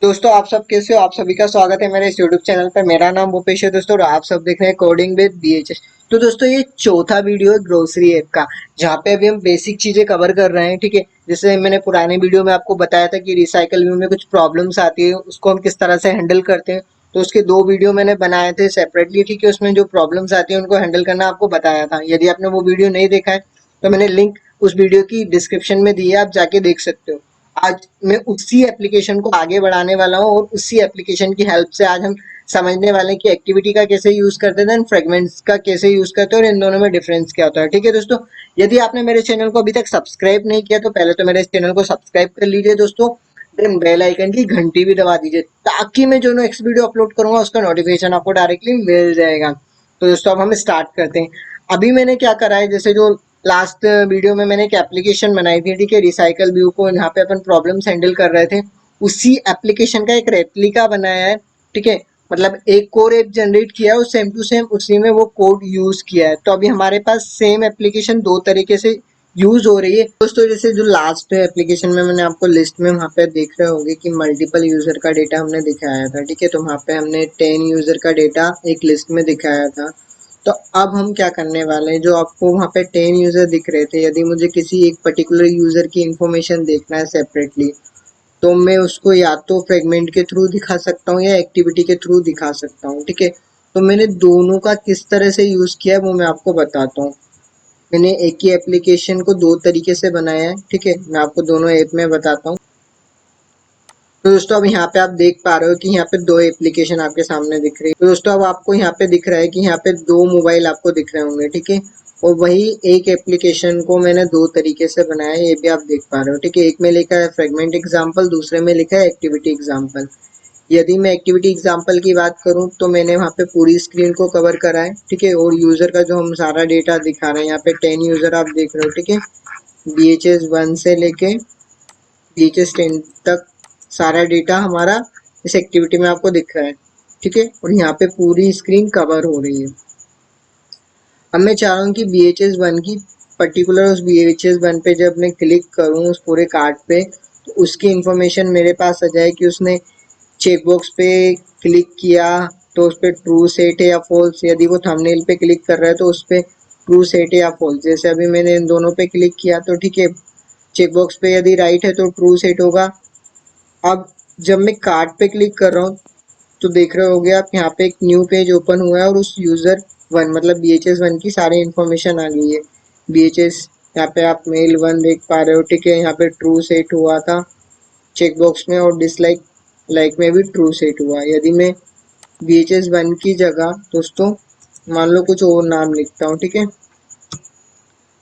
दोस्तों आप सब कैसे हो। आप सभी का स्वागत है मेरे इस यूट्यूब चैनल पर। मेरा नाम भूपेश है दोस्तों और आप सब देख रहे हैं कोडिंग विद बीएचएस। तो दोस्तों ये चौथा वीडियो है ग्रोसरी ऐप का, जहाँ पे अभी हम बेसिक चीजें कवर कर रहे हैं। ठीक है, जैसे मैंने पुराने वीडियो में आपको बताया था कि रिसाइकल व्यू में कुछ प्रॉब्लम्स आती है, उसको हम किस तरह से हैंडल करते हैं। तो उसके दो वीडियो मैंने बनाए थे सेपरेटली। ठीक है, उसमें जो प्रॉब्लम्स आती है उनको हैंडल करना आपको बताया था। यदि आपने वो वीडियो नहीं देखा है तो मैंने लिंक उस वीडियो की डिस्क्रिप्शन में दी है, आप जाके देख सकते हो। आज मैं उसी एप्लीकेशन को आगे बढ़ाने वाला हूँ और उसी एप्लीकेशन की हेल्प से आज हम समझने वाले हैं कि एक्टिविटी का कैसे यूज करते हैं, फ्रेगमेंट्स का कैसे यूज करते हैं और इन दोनों में डिफरेंस क्या होता है। ठीक है दोस्तों, यदि आपने मेरे चैनल को अभी तक सब्सक्राइब नहीं किया तो पहले तो मेरे इस चैनल को सब्सक्राइब कर लीजिए दोस्तों। देन बेल आइकन की घंटी भी दबा दीजिए ताकि मैं जो नेक्स्ट वीडियो अपलोड करूंगा उसका नोटिफिकेशन आपको डायरेक्टली मिल जाएगा। तो दोस्तों अब हम स्टार्ट करते हैं। अभी मैंने क्या करा है, जैसे जो लास्ट वीडियो में मैंने एक एप्लीकेशन बनाई थी, ठीक है, रिसाइकल व्यू को यहाँ पे अपन प्रॉब्लम्स हैंडल कर रहे थे, उसी एप्लीकेशन का एक रेप्लिका बनाया है। ठीक है, मतलब एक कोर एक जनरेट किया है और सेम टू सेम उसी में वो कोड यूज किया है। तो अभी हमारे पास सेम एप्लीकेशन दो तरीके से यूज हो रही है दोस्तों। जैसे जो लास्ट एप्लीकेशन में मैंने आपको लिस्ट में वहाँ पे देख रहे होंगे कि मल्टीपल यूजर का डेटा हमने दिखाया था। ठीक है, तो वहाँ पे हमने 10 यूजर का डेटा एक लिस्ट में दिखाया था। तो अब हम क्या करने वाले हैं, जो आपको वहाँ पे 10 यूजर दिख रहे थे, यदि मुझे किसी एक पर्टिकुलर यूजर की इंफॉर्मेशन देखना है सेपरेटली, तो मैं उसको या तो फ्रेगमेंट के थ्रू दिखा सकता हूँ या एक्टिविटी के थ्रू दिखा सकता हूँ। ठीक है, तो मैंने दोनों का किस तरह से यूज किया है वो मैं आपको बताता हूँ। मैंने एक ही एप्लीकेशन को दो तरीके से बनाया है। ठीक है, मैं आपको दोनों ऐप में बताता हूँ। तो दोस्तों अब यहाँ पे आप देख पा रहे हो कि यहाँ पे दो एप्लीकेशन आपके सामने दिख रही है। तो दोस्तों अब आपको यहाँ पे दिख रहा है कि यहाँ पे दो मोबाइल आपको दिख रहे होंगे। ठीक है, और वही एक एप्लीकेशन को मैंने दो तरीके से बनाया है, ये भी आप देख पा रहे हो। ठीक है, एक में लिखा है फ्रेगमेंट एग्जाम्पल, दूसरे में लिखा है एक्टिविटी एग्जाम्पल। यदि मैं एक्टिविटी एग्जाम्पल की बात करूँ तो मैंने वहाँ पे पूरी स्क्रीन को कवर करा है। ठीक है, और यूजर का जो हम सारा डेटा दिखा रहे हैं, यहाँ पे 10 यूजर आप देख रहे हो। ठीक है, BHS 1 से लेके BHS 10 तक सारा डेटा हमारा इस एक्टिविटी में आपको दिख रहा है। ठीक है, और यहाँ पे पूरी स्क्रीन कवर हो रही है। अब मैं चाह रहा हूँ कि BHS 1 की पर्टिकुलर उस BHS 1 पे जब मैं क्लिक करूँ उस पूरे कार्ड पे, तो उसकी इंफॉर्मेशन मेरे पास आ जाए कि उसने चेकबॉक्स पे क्लिक किया तो उस पर ट्रू सेट है या फॉल्स। यदि वो थंबनेल पे क्लिक कर रहा है तो उस पर ट्रू सेट है या फॉल्स। जैसे अभी मैंने इन दोनों पे क्लिक किया तो ठीक है, चेकबॉक्स पे यदि राइट है तो ट्रू सेट होगा। अब जब मैं कार्ड पे क्लिक कर रहा हूँ तो देख रहे होगे आप, यहाँ पे एक न्यू पेज ओपन हुआ है और उस यूजर 1 मतलब BHS 1 की सारी इन्फॉर्मेशन आ गई है। BHS यहाँ पे आप मेल 1 देख पा रहे हो। ठीक है, यहाँ पे ट्रू सेट हुआ था चेकबॉक्स में और डिसलाइक लाइक में भी ट्रू सेट हुआ। यदि मैं BHS 1 की जगह दोस्तों मान लो कुछ और नाम लिखता हूँ। ठीक है,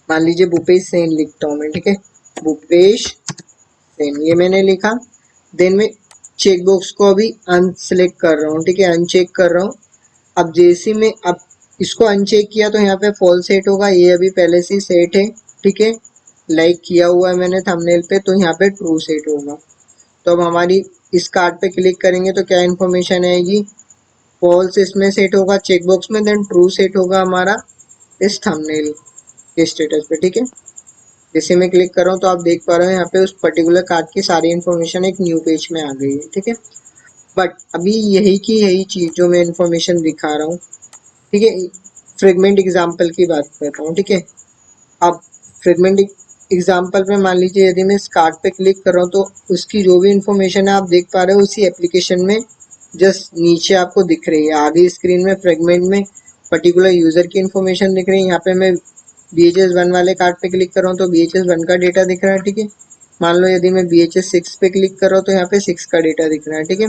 मान लीजिए भूपेश सेन लिखता हूँ मैं। ठीक है, भूपेश सेन ये मैंने लिखा। देन मैं चेक बॉक्स को अभी अनसेलेक्ट कर रहा हूँ। ठीक है, अनचेक कर रहा हूँ। अब जैसे मैं अब इसको अनचेक किया तो यहाँ पे फॉल सेट होगा, ये अभी पहले से सेट है। ठीक है, लाइक किया हुआ है मैंने थंबनेल पे तो यहाँ पे ट्रू सेट होगा। तो अब हमारी इस कार्ड पे क्लिक करेंगे तो क्या इन्फॉर्मेशन आएगी, फॉल्स इसमें सेट होगा चेकबॉक्स में, देन ट्रू सेट होगा हमारा इस थंबनेल के स्टेटस पे। ठीक है, जैसे मैं क्लिक कर रहा हूँ तो आप देख पा रहे हो यहाँ पे उस पर्टिकुलर कार्ड की सारी इन्फॉर्मेशन एक न्यू पेज में आ गई है। ठीक है, बट अभी यही की यही चीज जो मैं इन्फॉर्मेशन दिखा रहा हूँ, ठीक है, फ्रेगमेंट एग्जाम्पल की बात करता हूँ। ठीक है, अब फ्रेगमेंट एग्जाम्पल में मान लीजिए यदि मैं इस कार्ड पे क्लिक कर रहा हूँ तो उसकी जो भी इंफॉर्मेशन है आप देख पा रहे हो उसी एप्लीकेशन में जस्ट नीचे आपको दिख रही है। आधी स्क्रीन में फ्रेगमेंट में पर्टिकुलर यूजर की इंफॉर्मेशन दिख रही है। यहाँ पे मैं BHS 1 वाले कार्ड पे क्लिक कर रहा हूँ तो BHS 1 का डेटा दिख रहा है। ठीक है, मान लो यदि मैं BHS 6 पे क्लिक कर रहा हूँ तो यहाँ पे 6 का डेटा दिख रहा है। ठीक है,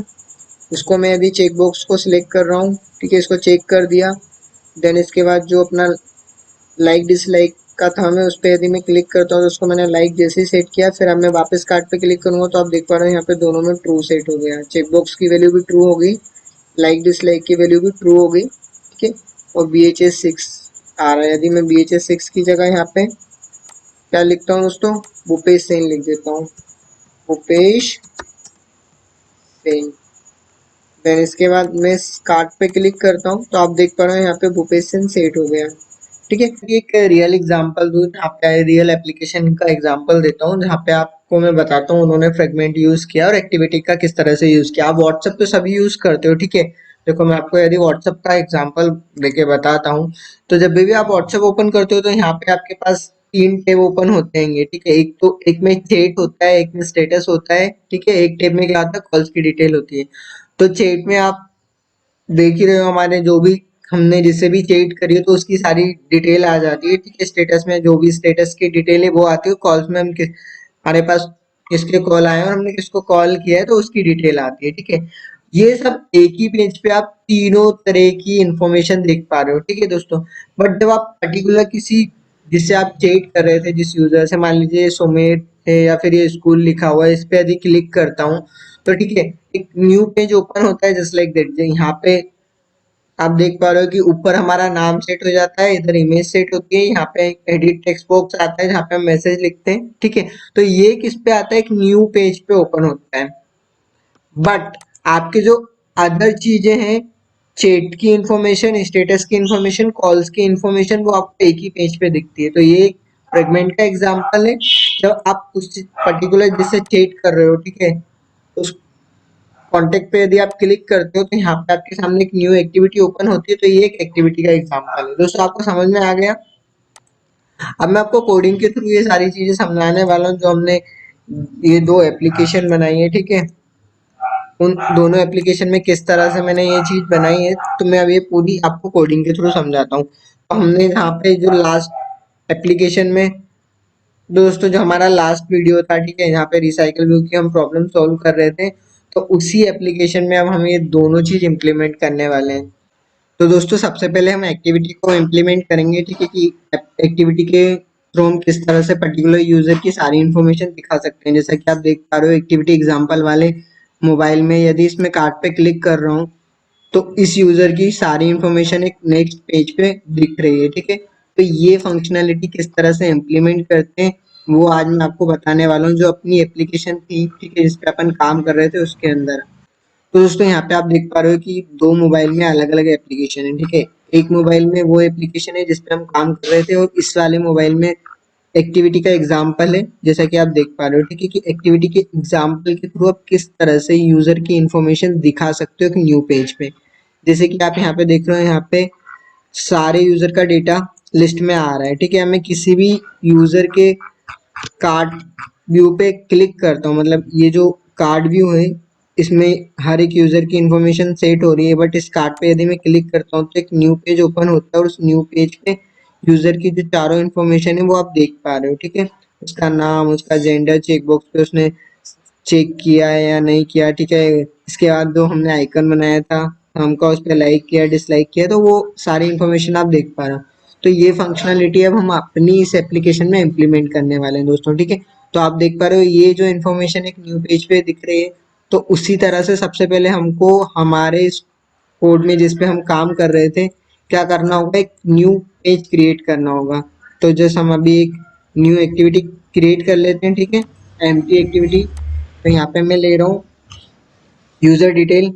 उसको मैं यदि चेक बॉक्स को सिलेक्ट कर रहा हूँ, ठीक है, इसको चेक कर दिया। देन इसके बाद जो अपना लाइक डिसलाइक का था मैं उस पर यदि मैं क्लिक करता हूँ तो उसको मैंने लाइक जैसे ही सेट किया, फिर अब मैं वापस कार्ड पे क्लिक करूंगा तो आप देख पा रहे हो यहाँ पे दोनों में ट्रू सेट हो गया। चेकबॉक्स की वैल्यू भी ट्रू हो गई, लाइक डिसलाइक की वैल्यू भी ट्रू हो गई। ठीक है, और BHS 6 आ रहा है। यदि मैं BHS 6 की जगह यहाँ पे क्या लिखता हूँ दोस्तों, भूपेश सेन लिख देता हूँ, भूपेश सेन। देन इसके बाद मैं इस कार्ड पे क्लिक करता हूँ तो आप देख पा रहे हो यहाँ पे भूपेश सेन सेट हो गया। ठीक है, एक रियल एग्जांपल दूँ, आपका रियल एप्लीकेशन का एग्जांपल देता हूँ जहाँ पे आप को मैं बताता हूँ उन्होंने फ्रेगमेंट यूज किया और एक्टिविटी का किस तरह से यूज किया। आप व्हाट्सएप तो सभी यूज करते हो, ठीक है। देखो मैं आपको यदि व्हाट्सएप का एग्जांपल देके बताता हूँ। तो जब भी आप व्हाट्सएप ओपन करते हो तो यहाँ पे आपके पास तीन टैब ओपन होते हैं, ठीक है। एक तो एक में चैट होता है, एक में स्टेटस होता है, ठीक है। एक टैब में क्या होता है, कॉल्स की डिटेल होती है। तो चैट में आप देख ही रहे हो हमारे जो भी हमने जिससे भी चैट करी है तो उसकी सारी डिटेल आ जाती है, ठीक है। स्टेटस में जो भी स्टेटस की डिटेल है वो आती है, कॉल्स में हम हमारे पास किसके कॉल आए हैं और हमने किसको कॉल किया है तो उसकी डिटेल आती है, ठीक है। ये सब एक ही पेज पे आप तीनों तरह की इंफॉर्मेशन देख पा रहे हो, ठीक है दोस्तों। बट जब आप पर्टिकुलर किसी जिससे आप चैट कर रहे थे जिस यूजर से, मान लीजिए सुमेर है या फिर ये स्कूल लिखा हुआ है, इस पे यदि क्लिक करता हूँ तो ठीक है एक न्यू पेज ओपन होता है जस्ट लाइक दैट। यहाँ पे आप देख पा रहे हो कि ऊपर हमारा नाम सेट हो जाता है, इधर इमेज सेट होती है, यहाँ पे एडिट टेक्स्ट बॉक्स आता है जहाँ पे हम मैसेज लिखते हैं, ठीक है। तो ये किस पे आता है, एक न्यू पेज पे ओपन होता है। बट आपके जो अदर चीजें हैं, चैट की इंफॉर्मेशन, स्टेटस की इंफॉर्मेशन, कॉल्स की इंफॉर्मेशन, वो आपको एक ही पेज पे दिखती है। तो ये एक फ्रेगमेंट का एग्जांपल है। जब आप उस पर्टिकुलर जिससे चैट कर रहे हो, ठीक है, उस कॉन्टेक्ट पे यदि आप क्लिक करते हो तो यहाँ पे आपके सामने एक न्यू एक्टिविटी ओपन होती है। तो ये एक एक्टिविटी का एग्जांपल है दोस्तों, आपको समझ में आ गया। अब मैं आपको कोडिंग के थ्रू ये सारी चीजें समझाने वाला हूँ जो हमने ये दो एप्लीकेशन बनाई है, ठीक है। उन दोनों एप्लीकेशन में किस तरह से मैंने ये चीज बनाई है तो मैं अब ये पूरी आपको कोडिंग के थ्रू समझाता हूँ। तो हमने यहाँ पे जो लास्ट एप्लीकेशन में दोस्तों जो हमारा लास्ट वीडियो था, ठीक है, यहाँ पे रिसाइकल व्यू की हम प्रॉब्लम सॉल्व कर रहे थे। तो उसी एप्लीकेशन में अब हम ये दोनों चीज इम्प्लीमेंट करने वाले हैं। तो दोस्तों सबसे पहले हम एक्टिविटी को इम्प्लीमेंट करेंगे, ठीक है, कि एक्टिविटी के थ्रू हम किस तरह से पर्टिकुलर यूजर की सारी इंफॉर्मेशन दिखा सकते हैं। जैसा कि आप देख पा रहे हो एक्टिविटी एग्जांपल वाले मोबाइल में यदि इसमें कार्ड पे क्लिक कर रहा हूँ तो इस यूजर की सारी इंफॉर्मेशन एक नेक्स्ट पेज पे दिख रही है, ठीक है। तो ये फंक्शनैलिटी किस तरह से इम्प्लीमेंट करते हैं वो आज मैं आपको बताने वाला हूँ, जो अपनी एप्लीकेशन थी, ठीक है, जिस पे अपन काम कर रहे थे उसके अंदर। तो दोस्तों यहाँ पे आप देख पा रहे हो कि दो मोबाइल में अलग अलग एप्लीकेशन है, ठीक है। एक मोबाइल में वो एप्लीकेशन है जिसपे हम काम कर रहे थे और इस वाले मोबाइल में एक्टिविटी का एग्जाम्पल है, जैसा कि आप देख पा रहे हो, ठीक है, कि एक्टिविटी के एग्जाम्पल के थ्रू आप किस तरह से यूजर की इंफॉर्मेशन दिखा सकते हो एक न्यू पेज पे। जैसे कि आप यहाँ पे देख रहे हो, यहाँ पे सारे यूजर का डेटा लिस्ट में आ रहा है, ठीक है। मैं किसी भी यूजर के कार्ड व्यू पे क्लिक करता हूँ, मतलब ये जो कार्ड व्यू है इसमें हर एक यूजर की इंफॉर्मेशन सेट हो रही है। बट इस कार्ड पे यदि मैं क्लिक करता हूँ तो एक न्यू पेज ओपन होता है और उस न्यू पेज पे यूजर की जो चारों इंफॉर्मेशन है वो आप देख पा रहे हो, ठीक है। उसका नाम, उसका जेंडर चेक बॉक्स पे उसने चेक किया है या नहीं किया, ठीक है। इसके बाद जो हमने आइकन बनाया था हमका उस पर लाइक किया डिसलाइक किया, तो वो सारी इंफॉर्मेशन आप देख पा रहे हो। तो ये फंक्शनलिटी अब हम अपनी इस एप्लीकेशन में इम्प्लीमेंट करने वाले हैं दोस्तों, ठीक है। तो आप देख पा रहे हो ये जो इन्फॉर्मेशन एक न्यू पेज पे दिख रही है, तो उसी तरह से सबसे पहले हमको हमारे इस कोड में जिस पे हम काम कर रहे थे क्या करना होगा, एक न्यू पेज क्रिएट करना होगा। तो जैसे हम अभी एक न्यू एक्टिविटी क्रिएट कर लेते हैं, ठीक है, एम्प्टी एक्टिविटी। तो यहाँ पे मैं ले रहा हूँ यूजर डिटेल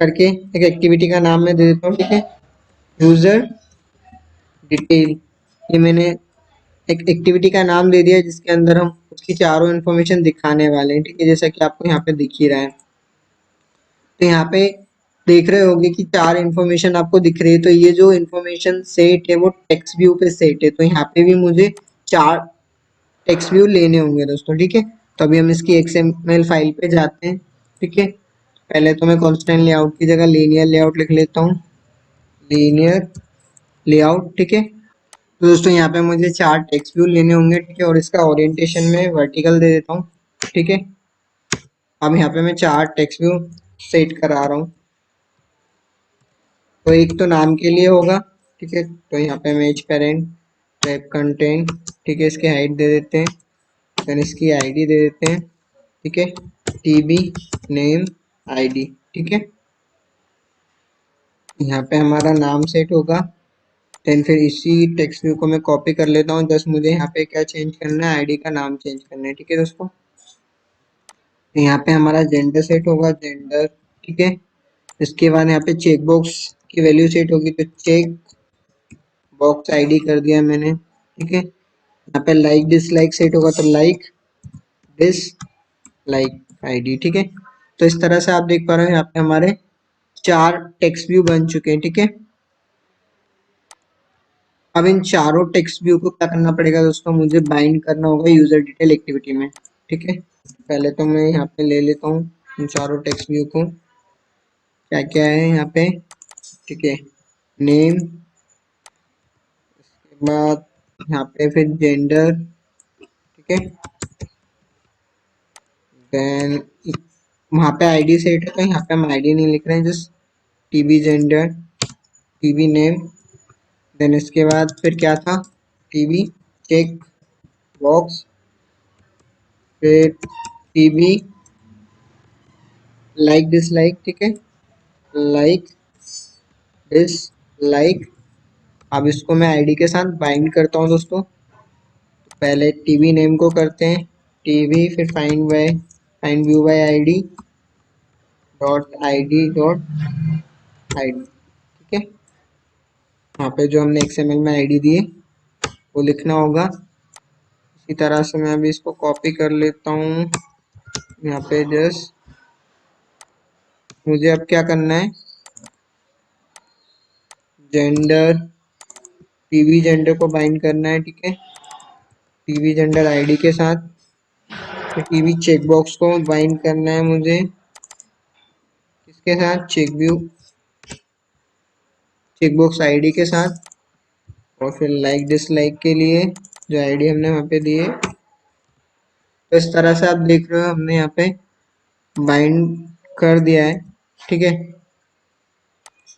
करके एक एक्टिविटी का नाम मैं दे देता हूँ, ठीक है, यूजर डिटेल। ये मैंने एक एक्टिविटी का नाम दे दिया जिसके अंदर हम उसकी चारों इन्फॉर्मेशन दिखाने वाले हैं, ठीक है, जैसा कि आपको यहाँ पे दिख ही रहा है। तो यहाँ पे देख रहे होंगे कि चार इन्फॉर्मेशन आपको दिख रही है। तो ये जो इन्फॉर्मेशन सेट है वो टेक्स्ट व्यू पे सेट है, तो यहाँ पे भी मुझे चार टेक्स्ट व्यू लेने होंगे दोस्तों, ठीक है। तो अभी हम इसकी XML फाइल पे जाते हैं, ठीक है। पहले तो मैं कॉन्स्टेंट लेआउट की जगह लीनियर लेआउट लिख लेता हूँ, लीनियर लेआउट, ठीक है। तो दोस्तों यहाँ पे मुझे चार टेक्स्ट व्यू लेने होंगे, ठीक है, और इसका ओरिएंटेशन में वर्टिकल दे देता हूँ, ठीक है। अब यहाँ पे मैं चार टेक्स्ट व्यू सेट करा रहा हूँ। तो एक तो नाम के लिए होगा, ठीक है। तो यहाँ पे इमेज पेरेंट टाइप कंटेंट, ठीक है, इसकी हाइट दे देते हैं, फिर इसकी आईडी दे देते हैं, ठीक है, टीबी नेम आईडी, ठीक है। यहाँ पे हमारा नाम सेट होगा। देन फिर इसी टेक्स्ट व्यू को मैं कॉपी कर लेता हूँ, जस्ट मुझे यहाँ पे क्या चेंज करना है, आईडी का नाम चेंज करना है, ठीक है दोस्तों। तो यहाँ पे हमारा जेंडर सेट होगा, जेंडर, ठीक है। इसके बाद यहाँ पे चेक बॉक्स की वैल्यू सेट होगी, तो चेक बॉक्स आईडी कर दिया मैंने, ठीक है। यहाँ पे लाइक डिसलाइक सेट होगा, तो लाइक दिस लाइक आईडी। ठीक है, तो इस तरह से आप देख पा रहे हैं यहाँ पे हमारे 4 टेक्स्ट व्यू बन चुके हैं। ठीक है, अब इन चारों टेक्स्ट व्यू को क्या करना पड़ेगा दोस्तों, मुझे बाइंड करना होगा यूजर डिटेल एक्टिविटी में। ठीक है, पहले तो मैं यहाँ पे ले लेता हूँ इन चारों टेक्स्ट व्यू को। क्या क्या है यहाँ पे, ठीक है, नेम, उसके बाद यहाँ पे फिर जेंडर। ठीक है, देन वहाँ पे आईडी सेट है तो यहाँ पे हम आईडी नहीं लिख रहे हैं, just TB gender, TB name. Then इसके बाद फिर क्या था, टीबी चेक बॉक्स, फिर टीबी लाइक डिसलाइक। ठीक है, लाइक डिसलाइक। अब इसको मैं आईडी के साथ बाइंड करता हूँ दोस्तों। तो पहले टीवी नेम को करते हैं टीवी, फिर find view bye ID dot ID dot ID. ठीक है, यहाँ पे जो हमने एक्सएमएल में आईडी दी है वो लिखना होगा। इसी तरह से मैं अभी इसको कॉपी कर लेता हूँ यहाँ पे। जस्ट मुझे अब क्या करना है, जेंडर, टीवी जेंडर को बाइंड करना है। ठीक है, टीवी जेंडर आईडी के साथ। फिर टीवी चेकबॉक्स को बाइंड करना है मुझे किसके साथ, चेकबॉक्स आईडी के साथ। और फिर लाइक डिसलाइक के लिए जो आईडी हमने वहाँ पे दी है, तो इस तरह से आप देख रहे हो हमने यहाँ पे बाइंड कर दिया है। ठीक है,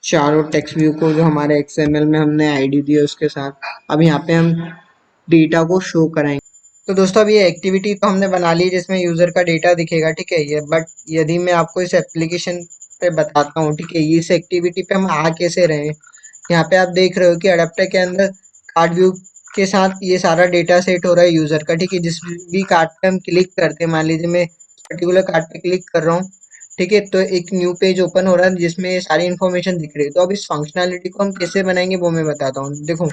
चारों टेक्स्ट व्यू को जो हमारे एक्सएमएल में हमने आईडी दी है उसके साथ। अब यहाँ पे हम डेटा को शो कराएंगे। तो दोस्तों अब ये एक्टिविटी तो हमने बना ली जिसमें यूजर का डेटा दिखेगा। ठीक है, ये बट यदि मैं आपको इस एप्लीकेशन पे बताता हूँ, ठीक है, इस एक्टिविटी पे हम आ कैसे रहे हैं। यहाँ पे आप देख रहे हो कि अडेप्टर के अंदर कार्ड व्यू के साथ ये सारा डेटा सेट हो रहा है यूजर का। ठीक है, जिस भी कार्ड पे हम क्लिक करते हैं, मान लीजिए मैं पर्टिकुलर कार्ड पे क्लिक कर रहा हूँ, ठीक है, तो एक न्यू पेज ओपन हो रहा है जिसमें ये सारी इन्फॉर्मेशन दिख रही है। तो अब इस फंक्शनैलिटी को हम कैसे बनाएंगे वो मैं बताता हूँ। देखो,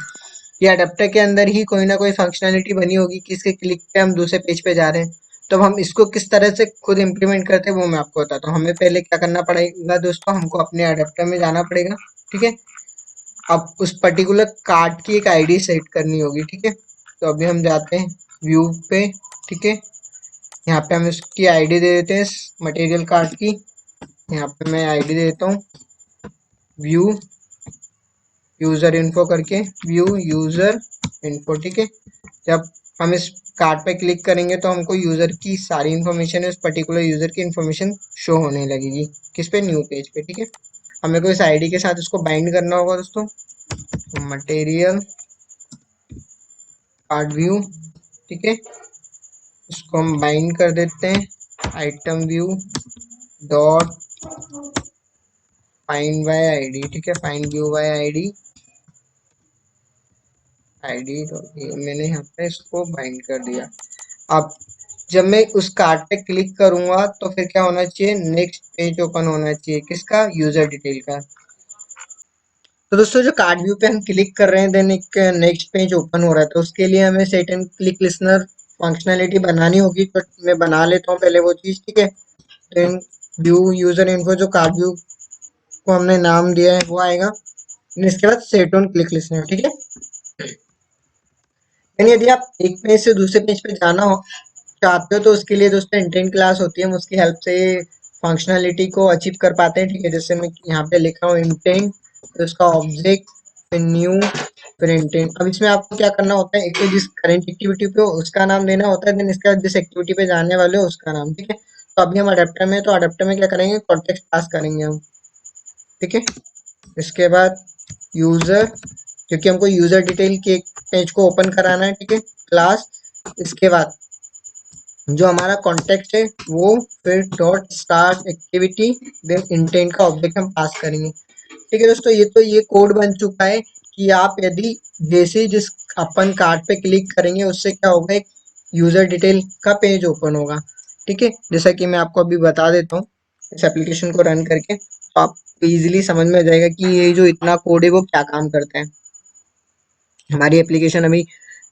ये अडेप्टर के अंदर ही कोई ना कोई फंक्शनैलिटी बनी होगी कि इसके क्लिक पे हम दूसरे पेज पे जा रहे हैं। तो अब हम इसको किस तरह से खुद इम्प्लीमेंट करते हैं वो मैं आपको बताता हूँ। हमें पहले क्या करना पड़ेगा दोस्तों, हमको अपने अडेप्टर में जाना पड़ेगा। ठीक है, अब उस पर्टिकुलर कार्ड की एक आईडी सेट करनी होगी। ठीक है, तो अभी हम जाते हैं व्यू पे। ठीक है, यहाँ पे हम इसकी आईडी दे देते हैं मटेरियल कार्ड की। यहाँ पे मैं आईडी देता हूँ व्यू यूजर इन्फो करके, व्यू यूजर इन्फो। ठीक है, जब हम इस कार्ड पे क्लिक करेंगे तो हमको यूजर की सारी इन्फॉर्मेशन, उस पर्टिकुलर यूजर की इन्फॉर्मेशन शो होने लगेगी। किस पे, न्यू पेज पे। ठीक है, हमें को इस आईडी के साथ इसको बाइंड करना होगा दोस्तों। मटेरियल कार्ड व्यू, ठीक है, इसको हम बाइंड कर देते हैं item view dot find by ID. ठीक है, फाइंड व्यू बाय आईडी मैंने यहाँ पे इसको बाइंड कर दिया। अब जब मैं उस कार्ड पे क्लिक करूंगा तो फिर क्या होना चाहिए, नेक्स्ट पेज ओपन होना चाहिए किसका, यूजर डिटेल का। तो दोस्तों जो कार्ड व्यू पे हम क्लिक कर रहे हैं देन एक नेक्स्ट पेज ओपन हो रहा है, तो उसके लिए हमें set and click listener functionality बनानी होगी। तो मैं बना लेता हूँ पहले वो चीज़। ठीक है, देन व्यू यूजर इन्फो जो कार्ड व्यू को हमने नाम दिया है वो आएगा। इसके बाद सेट ऑन क्लिक लिसनर। ठीक है, यानी यदि आप एक पेज से दूसरे पेज पे जाना हो चाहते हो तो उसके लिए दोस्तों इंटेंट क्लास होती है, हम उसकी हेल्प से फंक्शनैलिटी को अचीव कर पाते हैं। ठीक है, जैसे मैं यहाँ पे लिख रहा हूँ इंटेंट, तो उसका ऑब्जेक्ट, फिर न्यू, फिर इंटेंट। अब इसमें आपको क्या करना होता है, एक तो जिस करंट एक्टिविटी पे हो उसका नाम देना होता है, देन इसके बाद जिस एक्टिविटी पे जाने वाले हो उसका नाम। ठीक है, तो अभी हम अडेप्टर में, तो अडेप्टर में क्या करेंगे, कॉन्टेक्स्ट पास करेंगे हम। ठीक है, इसके बाद यूजर, क्योंकि हमको यूजर डिटेल के एक पेज को ओपन कराना है। ठीक है, क्लास, इसके बाद जो हमारा कॉन्टेक्ट है वो, फिर dot start activity, then intent का ऑब्जेक्ट हम पास करेंगे। ठीक है दोस्तों, ये तो ये कोड बन चुका है कि आप यदि जैसे ही जिस अपन कार्ड पे क्लिक करेंगे उससे क्या होगा, एक यूजर डिटेल का पेज ओपन होगा। ठीक है, जैसा कि मैं आपको अभी बता देता हूँ इस एप्लीकेशन को रन करके, तो आप इजीली समझ में आ जाएगा कि ये जो इतना कोड है वो क्या काम करता है। हमारी एप्लीकेशन अभी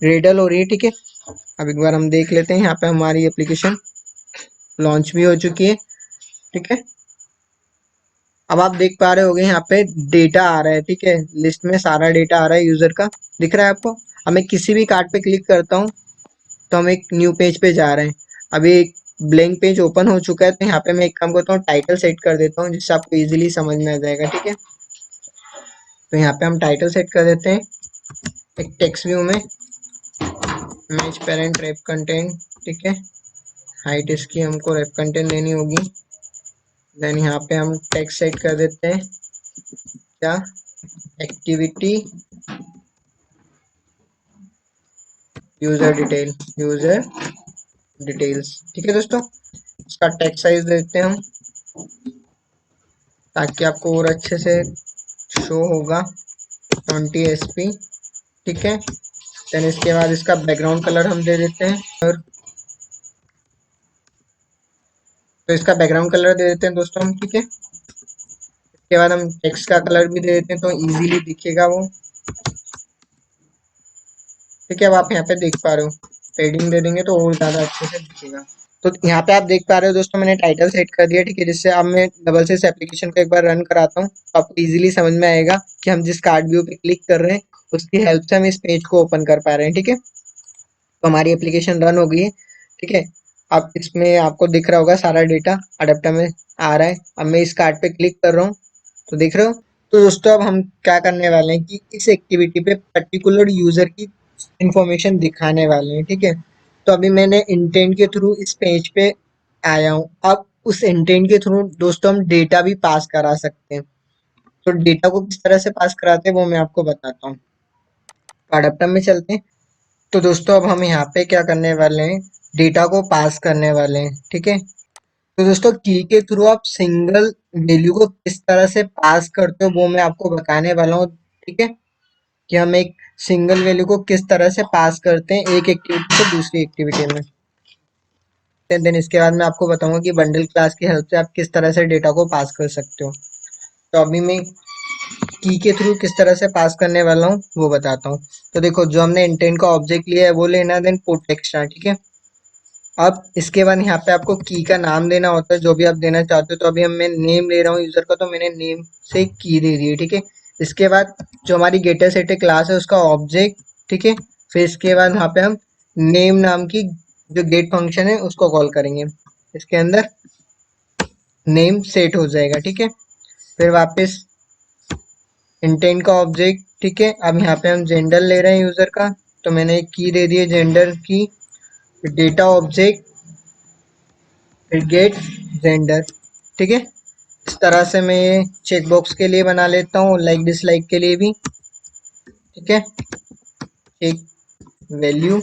रेडल हो रही है। ठीक है, अब एक बार हम देख लेते हैं, यहाँ पे हमारी एप्लीकेशन लॉन्च भी हो चुकी है। ठीक है, अब आप देख पा रहे होगे यहाँ पे डेटा आ रहा है। ठीक है, लिस्ट में सारा डेटा आ रहा है यूजर का, दिख रहा है आपको। अब मैं किसी भी कार्ड पे क्लिक करता हूँ तो हम एक न्यू पेज पे जा रहे हैं। अभी एक ब्लैंक पेज ओपन हो चुका है, तो यहाँ पे मैं एक काम करता हूँ, टाइटल सेट कर देता हूँ जिससे आपको इजीली समझ में आ जाएगा। ठीक है, तो यहाँ पे हम टाइटल सेट कर देते हैं एक टेक्स्ट व्यू में, मैच पेरेंट रेप कंटेंट। ठीक है, हाइट इसकी हमको रेप कंटेंट लेनी होगी। देन यहाँ पे हम टेक्स्ट सेट कर देते हैं क्या, activity user detail, user details. ठीक है दोस्तों, इसका टेक्स्ट साइज देते हैं हम ताकि आपको और अच्छे से शो होगा, 20 SP। ठीक है, देन इसके बाद इसका बैकग्राउंड कलर हम दे देते हैं, और तो इसका बैकग्राउंड कलर दे देते हैं दोस्तों हम। ठीक है, इसके बाद हम टेक्स्ट का कलर भी दे देते हैं तो इजीली दिखेगा वो। ठीक है, अब आप यहाँ पे देख पा रहे हो, पेडिंग दे देंगे तो और ज्यादा अच्छे से दिखेगा। तो यहाँ पे आप देख पा रहे हो दोस्तों, मैंने टाइटल सेट कर दिया। ठीक है, जिससे अब मैं डबल से इस एप्लीकेशन को एक बार रन कराता हूँ तो आपको इजीली समझ में आएगा कि हम जिस कार्ड व्यू पे क्लिक कर रहे हैं उसकी हेल्प से हम इस पेज को ओपन कर पा रहे हैं। ठीक है, तो हमारी एप्लीकेशन रन हो गई है। ठीक है, अब इसमें आपको दिख रहा होगा सारा डेटा अडेप्टर में आ रहा है। अब मैं इस कार्ड पे क्लिक कर रहा हूँ तो देख रहे हो। तो दोस्तों अब हम क्या करने वाले हैं कि इस एक्टिविटी पे पर्टिकुलर यूजर की इंफॉर्मेशन दिखाने वाले हैं। ठीक है, तो अभी मैंने इंटेंट के थ्रू इस पेज पे आया हूँ। अब उस इंटेंट के थ्रू दोस्तों हम डेटा भी पास करा सकते हैं। तो डेटा को किस तरह से पास कराते हैं वो मैं आपको बताता हूँ। अडेप्टर में चलते हैं। तो दोस्तों अब हम यहाँ पे क्या करने वाले हैं, डेटा को पास करने वाले हैं। ठीक है, तो दोस्तों की के थ्रू आप सिंगल वैल्यू को किस तरह से पास करते हो वो मैं आपको बताने वाला हूँ। ठीक है, कि हम एक सिंगल वैल्यू को किस तरह से पास करते हैं एक एक्टिविटी से दूसरी एक्टिविटी में। देन इसके बाद मैं आपको बताऊंगा कि बंडल क्लास की हेल्प से आप किस तरह से डेटा को पास कर सकते हो। तो अभी मैं की के थ्रू किस तरह से पास करने वाला हूँ वो बताता हूँ। तो देखो, जो हमने इंटेंट का ऑब्जेक्ट लिया है वो लेना, देन पुट एक्स्ट्रा। ठीक है, अब इसके बाद यहाँ पे आपको की का नाम देना होता है जो भी आप देना चाहते हो। तो अभी हम मैं नेम ले रहा हूँ यूजर का, तो मैंने नेम से की दे दी है। ठीक है, इसके बाद जो हमारी गेटर सेट क्लास है उसका ऑब्जेक्ट। ठीक है, फिर इसके बाद वहाँ पे हम नेम नाम की जो गेट फंक्शन है उसको कॉल करेंगे, इसके अंदर नेम सेट हो जाएगा। ठीक है, फिर वापस इंटेंट का ऑब्जेक्ट। ठीक है, अब यहाँ पे हम जेंडर ले रहे हैं यूजर का, तो मैंने एक की दे दी है जेंडर की, डेटा ऑब्जेक्ट, फिर गेट जेंडर। ठीक है, इस तरह से मैं ये चेकबॉक्स के लिए बना लेता हूँ, लाइक डिसलाइक के लिए भी। ठीक है, एक वैल्यू,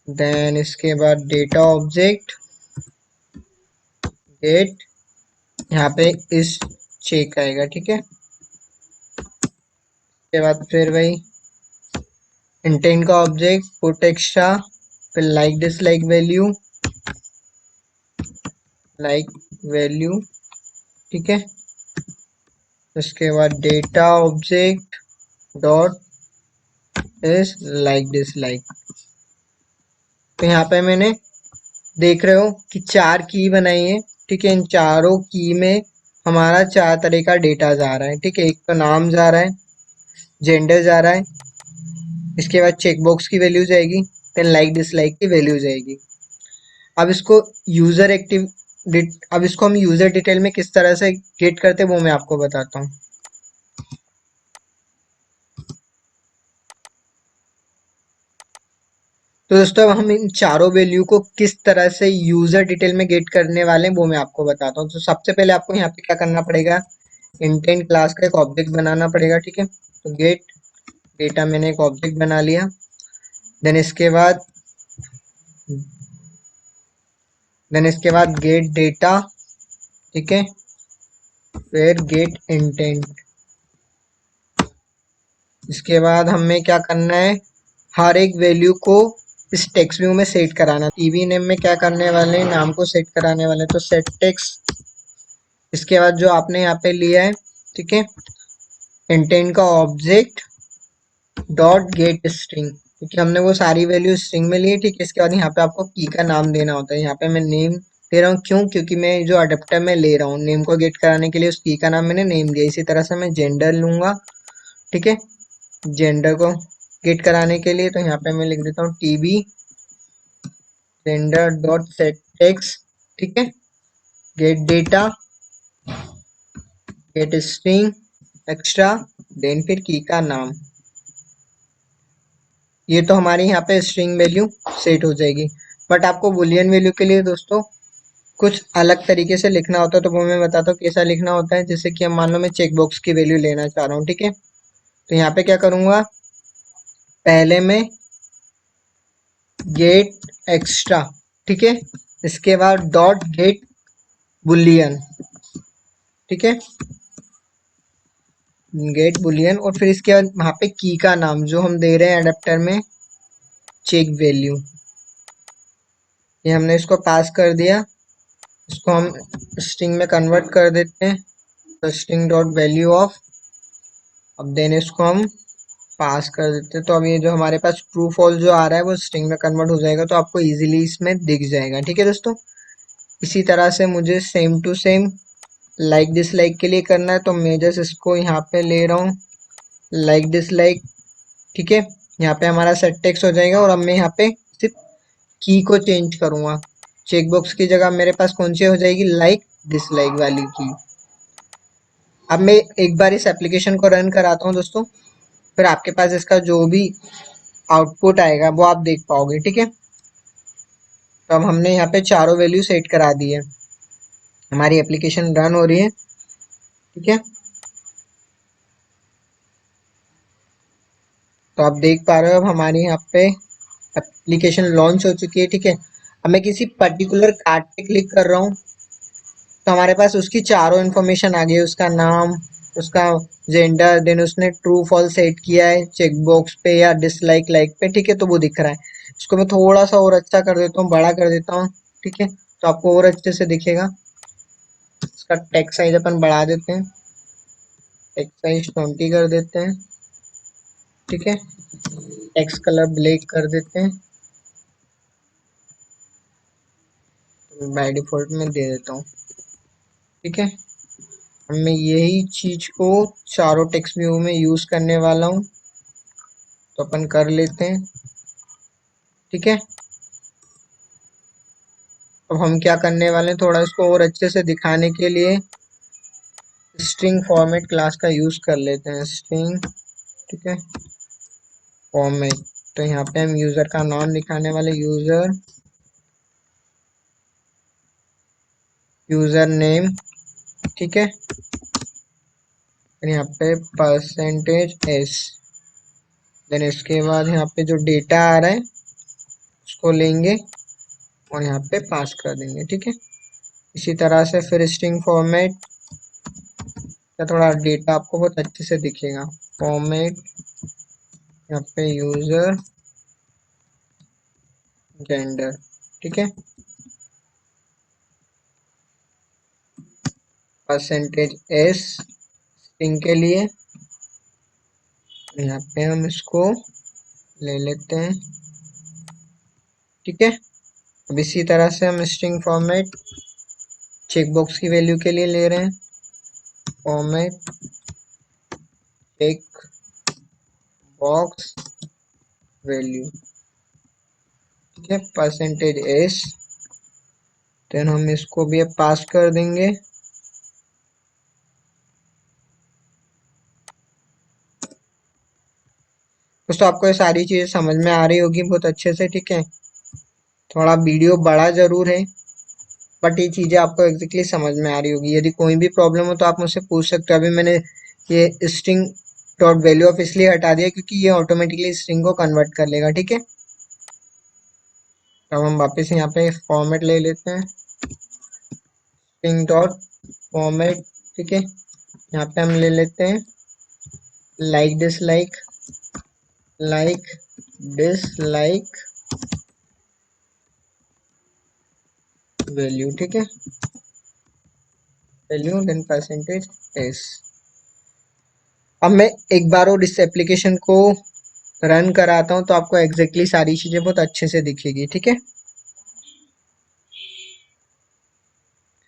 देन इसके बाद डेटा ऑब्जेक्ट, गेट, यहाँ पे इस चेक आएगा। ठीक है, उसके बाद फिर वही इंटेंट का ऑब्जेक्ट, पुट एक्स्ट्रा, फिर like dislike value, like value. ठीक है, उसके बाद data object dot is like dislike. तो यहाँ पे मैंने देख रहे हो कि 4 की बनाई है। ठीक है, इन चारों की में हमारा 4 तरह का डेटा जा रहा है। ठीक है, एक तो नाम जा रहा है, जेंडर जा रहा है, इसके बाद चेकबॉक्स की वैल्यू जाएगी, फिर लाइक डिसलाइक की वैल्यू जाएगी। अब इसको यूजर एक्टिव अब इसको हम यूजर डिटेल में किस तरह से गेट करते हैं वो मैं आपको बताता हूँ। तो दोस्तों अब हम इन चारों वैल्यू को किस तरह से यूजर डिटेल में गेट करने वाले हैं वो मैं आपको बताता हूँ। तो सबसे पहले आपको यहाँ पे क्या करना पड़ेगा, इंटेंट क्लास का एक ऑब्जेक्ट बनाना पड़ेगा। ठीक है, तो गेट डेटा मैंने एक ऑब्जेक्ट बना लिया। देन इसके बाद गेट डेटा। ठीक है, फिर गेट इंटेंट। इसके बाद हमें क्या करना है, हर एक वैल्यू को इस टेक्स्ट व्यू में सेट कराना। टीवी नेम में क्या करने वाले हैं, नाम को सेट कराने वाले हैं, तो सेट टेक्स्ट। इसके बाद जो आपने यहाँ पे लिया है, ठीक है, इंटेंट का ऑब्जेक्ट डॉट गेट स्ट्रिंग। क्योंकि हमने वो सारी वैल्यू स्ट्रिंग में ली है, ठीक है। इसके बाद यहाँ पे आपको की का नाम देना होता है। यहाँ पे मैं नेम दे रहा हूँ, क्यों? क्योंकि मैं जो अडेप्टर में ले रहा हूँ नेम को गेट कराने के लिए, उस की का नाम मैंने नेम दिया। इसी तरह से मैं जेंडर लूंगा, ठीक है। जेंडर को गेट कराने के लिए तो यहाँ पे मैं लिख देता हूँ TB gender dot set text, ठीक है। Get data, get string extra, then फिर की का नाम। ये तो हमारे यहाँ पे स्ट्रिंग वैल्यू सेट हो जाएगी। बट आपको बुलियन वैल्यू के लिए दोस्तों कुछ अलग तरीके से लिखना होता है, तो वो मैं बताता हूँ कैसा लिखना होता है। जैसे कि हम मान लो मैं चेक बॉक्स की वैल्यू लेना चाह रहा हूँ, ठीक है। तो यहाँ पे क्या करूंगा, पहले मैं गेट एक्स्ट्रा, ठीक है। इसके बाद डॉट गेट बुलियन, ठीक है, गेट बुलियन। और फिर इसके बाद वहां पे की का नाम जो हम दे रहे हैं अडेप्टर में, चेक वैल्यू, ये हमने इसको पास कर दिया। इसको हम स्ट्रिंग में कन्वर्ट कर देते हैं, तो स्ट्रिंग डॉट वैल्यू ऑफ, अब देन इसको हम पास कर देते हैं। तो अब ये जो हमारे पास ट्रू फॉल्स जो आ रहा है वो स्ट्रिंग में कन्वर्ट हो जाएगा, तो आपको इजीली इसमें दिख जाएगा, ठीक है दोस्तों। इसी तरह से मुझे same to same like dislike के लिए करना है, तो मैं जस्ट इसको यहाँ पे ले रहा हूँ लाइक डिसलाइक, ठीक है। यहाँ पे हमारा सेट टेक्स्ट हो जाएगा। और अब मैं यहाँ पे सिर्फ की को चेंज करूंगा, चेकबॉक्स की जगह मेरे पास कौन सी हो जाएगी, लाइक डिसलाइक वाली की। अब मैं एक बार इस एप्लीकेशन को रन कराता हूँ दोस्तों, फिर आपके पास इसका जो भी आउटपुट आएगा वो आप देख पाओगे, ठीक है। तो अब हमने यहाँ पे चारों वैल्यू सेट करा दी है, हमारी एप्लीकेशन रन हो रही है, ठीक है। तो आप देख पा रहे हो अब हमारे यहाँ पे एप्लीकेशन लॉन्च हो चुकी है, ठीक है। अब मैं किसी पर्टिकुलर कार्ड पे क्लिक कर रहा हूँ, तो हमारे पास उसकी चारों इन्फॉर्मेशन आ गई, उसका नाम, उसका जेंडर, देन उसने ट्रू फॉल्स सेट किया है चेकबॉक्स पे या डिसलाइक लाइक पे, ठीक है। तो वो दिख रहा है। इसको मैं थोड़ा सा और अच्छा कर देता हूँ, बड़ा कर देता हूँ, ठीक है, तो आपको और अच्छे से दिखेगा। इसका टेक्स्ट साइज अपन बढ़ा देते हैं, टेक्स्ट साइज 20 कर देते हैं, ठीक है। टेक्स्ट कलर ब्लैक कर देते हैं, बाय डिफॉल्ट में दे देता हूँ, ठीक है। अब मैं यही चीज को चारों टेक्स्ट व्यू में यूज करने वाला हूँ, तो अपन कर लेते हैं, ठीक है। अब हम क्या करने वाले हैं, थोड़ा इसको और अच्छे से दिखाने के लिए स्ट्रिंग फॉर्मेट क्लास का यूज कर लेते हैं, स्ट्रिंग, ठीक है, फॉर्मेट। तो यहाँ पे हम यूजर का नाम दिखाने वाले, यूजर, यूजर नेम, ठीक है। फिर यहाँ पे परसेंटेज एस, देन इसके बाद यहाँ पे जो डेटा आ रहा है उसको लेंगे और यहाँ पे पास कर देंगे, ठीक है। इसी तरह से फिर स्ट्रिंग फॉर्मेट का थोड़ा डेटा आपको बहुत अच्छे से दिखेगा, फॉर्मेट, यहाँ पे यूजर, जेंडर, ठीक है, परसेंटेज एस स्ट्रिंग के लिए। यहाँ पे हम इसको ले लेते हैं, ठीक है। अब इसी तरह से हम स्ट्रिंग फॉर्मेट चेकबॉक्स की वैल्यू के लिए ले रहे हैं, फॉर्मेट चेक बॉक्स वैल्यू, ठीक है, परसेंटेज एस। देन हम इसको भी अब पास कर देंगे, दोस्तों आपको ये सारी चीजें समझ में आ रही होगी बहुत अच्छे से, ठीक है। थोड़ा वीडियो बड़ा जरूर है, बट ये चीजें आपको एग्जैक्टली समझ में आ रही होगी। यदि कोई भी प्रॉब्लम हो तो आप मुझसे पूछ सकते हो। अभी मैंने ये स्ट्रिंग डॉट वैल्यू ऑफ इसलिए हटा दिया क्योंकि ये ऑटोमेटिकली स्ट्रिंग को कन्वर्ट कर लेगा, ठीक है। अब हम वापस यहाँ पे फॉर्मेट ले लेते हैं, स्ट्रिंग डॉट फॉर्मेट, ठीक है। यहाँ पे हम ले लेते हैं like dislike, like dislike value, ठीक है, वैल्यू देन परसेंटेज एस। अब मैं एक बार और इस एप्लीकेशन को रन कराता हूँ तो आपको एग्जैक्टली सारी चीजें बहुत अच्छे से दिखेगी, ठीक है।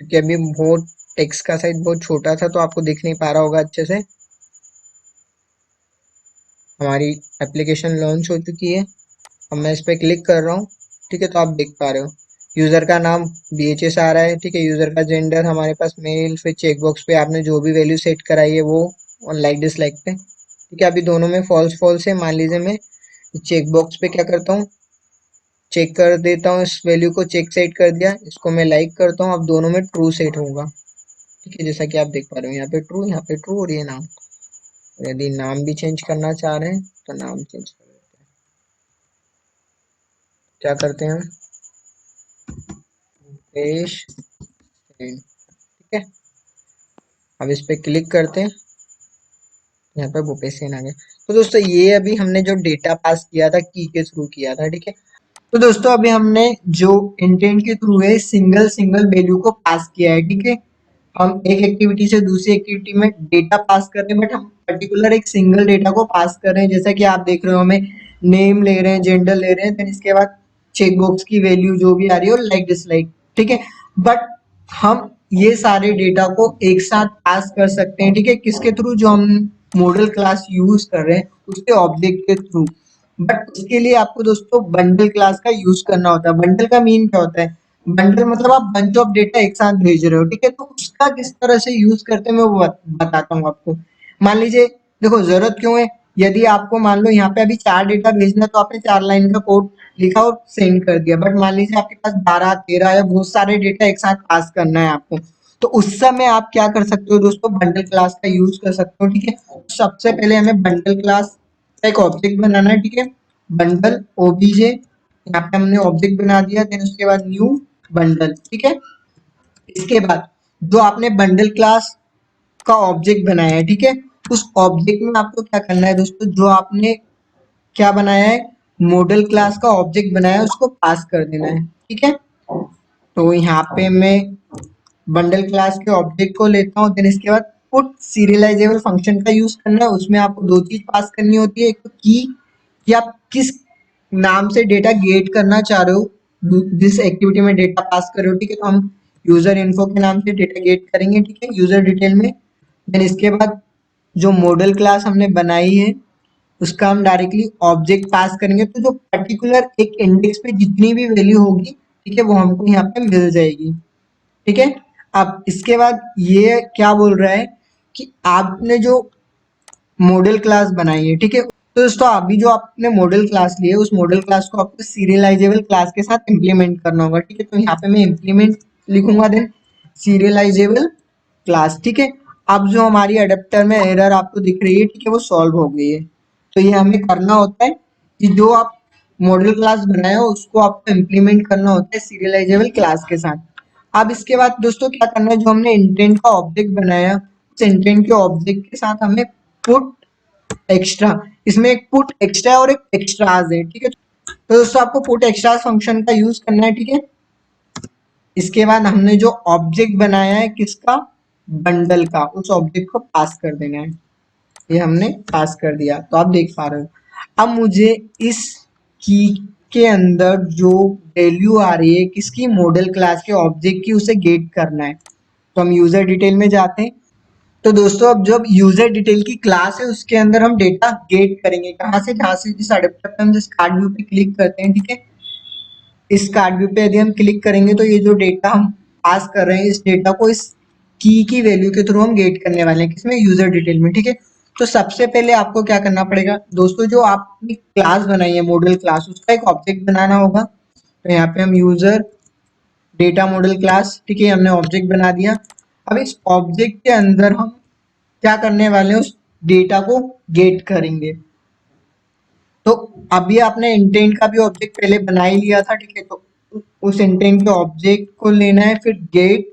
क्योंकि अभी बहुत टेक्स्ट का साइज बहुत छोटा था तो आपको दिख नहीं पा रहा होगा अच्छे से। हमारी एप्लीकेशन लॉन्च हो चुकी है। अब मैं इस पर क्लिक कर रहा हूँ, ठीक है। तो आप देख पा रहे हो यूजर का नाम BHS आ रहा है, ठीक है। यूजर का जेंडर हमारे पास मेल, फिर चेकबॉक्स पे आपने जो भी वैल्यू सेट कराई है वो, और लाइक डिसलाइक पे, ठीक है। अभी दोनों में फॉल्स फॉल्स है। मान लीजिए मैं चेकबॉक्स पे क्या करता हूँ, चेक कर देता हूँ, इस वैल्यू को चेक सेट कर दिया, इसको मैं लाइक करता हूँ। अब दोनों में ट्रू सेट होगा, ठीक है। जैसा कि आप देख पा रहे हो यहाँ पे ट्रू, यहाँ पे ट्रू, और ये नाम। यदि नाम भी चेंज करना चाह रहे हैं तो नाम चेंज कर देते हैं। क्या करते हैं हम, पेश, ठीक है। अब इस पे क्लिक करते हैं, यहाँ पे भूपेश सेन आ गया। तो दोस्तों ये अभी हमने जो डेटा पास किया था की के थ्रू किया था, ठीक है। तो दोस्तों अभी हमने जो इंटेंट के थ्रू है सिंगल सिंगल वैल्यू को पास किया है, ठीक है। हम एक एक्टिविटी से दूसरी एक्टिविटी में डेटा पास कर रहे हैं, बट हम पर्टिकुलर एक सिंगल डेटा को पास कर रहे हैं। जैसा कि आप देख रहे हो हमें नेम ले रहे हैं, जेंडर ले रहे हैं, देन इसके बाद चेकबॉक्स की वैल्यू जो भी आ रही है और लाइक डिसलाइक, ठीक है। बट हम ये सारे डेटा को एक साथ पास कर सकते हैं, ठीक है। किसके थ्रू, जो हम मॉडल क्लास यूज कर रहे हैं उसके ऑब्जेक्ट के थ्रू। बट उसके लिए आपको दोस्तों बंडल क्लास का यूज करना होता है। बंडल का मीन क्या होता है, बंडल मतलब आप बंच ऑफ डेटा एक साथ भेज रहे हो, ठीक है। तो उसका किस तरह से यूज करते हैं मैं वो बताता हूँ आपको। मान लीजिए, देखो जरूरत क्यों है, यदि आपको मान लो यहाँ पे अभी 4 डेटा भेजना है तो आपने 4 लाइन का कोड लिखा और सेंड कर दिया। बट मान लीजिए आपके पास 12 13 या बहुत सारे डेटा एक साथ पास करना है आपको, तो उस समय आप क्या कर सकते हो दोस्तों, बंडल क्लास का यूज कर सकते हो, ठीक है। सबसे पहले हमें बंडल क्लास का एक ऑब्जेक्ट बनाना है, ठीक है। बंडल ओबीजे, यहाँ पे हमने ऑब्जेक्ट बना दिया, देन उसके बाद न्यू बंडल, ठीक है। इसके बाद जो आपने बंडल क्लास का ऑब्जेक्ट बनाया है, ठीक है, उस ऑब्जेक्ट में आपको क्या करना है दोस्तों, जो आपने क्या बनाया है, मॉडल क्लास का ऑब्जेक्ट बनाया है, उसको पास कर देना है, ठीक है। तो यहाँ पे मैं बंडल क्लास के ऑब्जेक्ट को लेता हूँ, देन इसके बाद पुट सीरियलाइजेबल फंक्शन का यूज करना है। उसमें आपको दो चीज पास करनी होती है, एक तो की कि आप किस नाम से डेटा गेट करना चाह रहे हो, जिस एक्टिविटी में डेटा पास कर रहे हो, ठीक है। तो हम यूजर इन्फो के नाम से डेटा गेट करेंगे, ठीक है, यूजर डिटेल में। देन इसके बाद जो मॉडल क्लास हमने बनाई है उसका हम डायरेक्टली ऑब्जेक्ट पास करेंगे, तो जो पर्टिकुलर एक इंडेक्स पे जितनी भी वैल्यू होगी, ठीक है, वो हमको यहाँ पे मिल जाएगी, ठीक है। अब इसके बाद ये क्या बोल रहा है कि आपने जो मॉडल क्लास बनाई है, ठीक है। तो दोस्तों अभी जो आपने मॉडल क्लास ली है उस मॉडल क्लास को आपको सीरियलाइजेबल क्लास के साथ इंप्लीमेंट करना होगा, ठीक है। तो यहाँ पे मैं इंप्लीमेंट लिखूंगा, देन सीरियलाइजेबल क्लास, ठीक है। अब जो हमारी अडेप्टर में एरर आपको दिख रही है, ठीक है, वो सॉल्व हो गई है। तो ये हमें करना होता है कि जो आप मॉडल क्लास बनाए हो उसको आपको इम्प्लीमेंट करना होता है सीरियलाइजेबल क्लास के साथ। अब इसके बाद दोस्तों क्या करना है, जो हमने इंटेंट का ऑब्जेक्ट बनाया उस इंटेंट के ऑब्जेक्ट के साथ हमें पुट एक्स्ट्रा, इसमें एक पुट एक्स्ट्रा और एक एक्स्ट्राज है, ठीक है। तो दोस्तों आपको पुट एक्स्ट्रा फंक्शन का यूज करना है, ठीक है। इसके बाद हमने जो ऑब्जेक्ट बनाया है किसका, बंडल का, उस ऑब्जेक्ट को पास कर देना है। ये हमने पास कर दिया, तो आप देख पा रहे हो। अब मुझे इस की के अंदर जो वैल्यू आ रही है किसकी, मॉडल क्लास के ऑब्जेक्ट की, उसे गेट करना है। तो हम यूजर डिटेल में जाते हैं। तो दोस्तों अब जब यूजर डिटेल की क्लास है उसके अंदर हम डेटा गेट करेंगे, कहाँ से, जहाँ से जिस अडेप्टर पे हम जिस कार्ड व्यू पे क्लिक करते हैं, ठीक है। इस कार्ड व्यू पे यदि हम क्लिक करेंगे तो ये जो डेटा हम पास कर रहे हैं इस डेटा को इस की वैल्यू के थ्रू हम गेट करने वाले हैं, किसमें, यूजर डिटेल में, ठीक है। तो सबसे पहले आपको क्या करना पड़ेगा दोस्तों, जो आपने क्लास बनाई है मॉडल क्लास, उसका एक ऑब्जेक्ट बनाना होगा। तो यहाँ पे हम यूजर डेटा मॉडल क्लास, ठीक है, हमने ऑब्जेक्ट बना दिया। अब इस ऑब्जेक्ट के अंदर हम क्या करने वाले हैं, उस डेटा को गेट करेंगे। तो अभी आपने इंटेंट का भी ऑब्जेक्ट पहले बना ही लिया था, ठीक है। तो उस इंटेंट के ऑब्जेक्ट को लेना है, फिर गेट,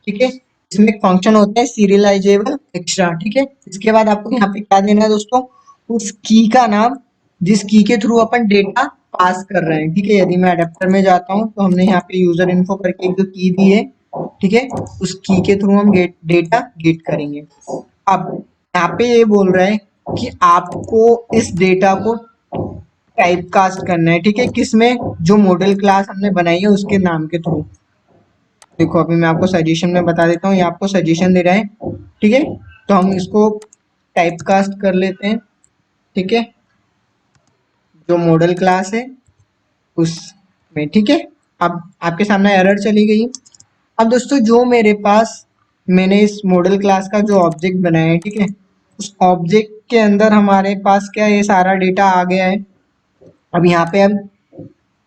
ठीक है। इसमें एक फंक्शन होता है सीरियलाइजेबल एक्स्ट्रा, ठीक है। इसके बाद आपको यहाँ पे क्या देना है दोस्तों, उस की का नाम जिस की के थ्रू अपन डेटा पास कर रहे हैं, ठीक है। यदि मैं अडेप्टर में जाता हूँ तो हमने यहाँ पे यूजर इन्फो करके एक जो की दी है, ठीक है, उस की के थ्रू हम डेटा गेट करेंगे। अब यहाँ पे ये बोल रहा है कि आपको इस डेटा को टाइप कास्ट करना है, ठीक है, किसमें, जो मॉडल क्लास हमने बनाई है उसके नाम के थ्रू। देखो अभी मैं आपको सजेशन में बता देता हूँ, ये आपको सजेशन दे रहा है, ठीक है। तो हम इसको टाइप कास्ट कर लेते हैं, ठीक है, जो मॉडल क्लास है उसमें, ठीक है। अब आपके सामने एरर चली गई। अब दोस्तों जो मेरे पास, मैंने इस मॉडल क्लास का जो ऑब्जेक्ट बनाया है, ठीक है, उस ऑब्जेक्ट के अंदर हमारे पास क्या ये सारा डेटा आ गया है। अब यहाँ पे हम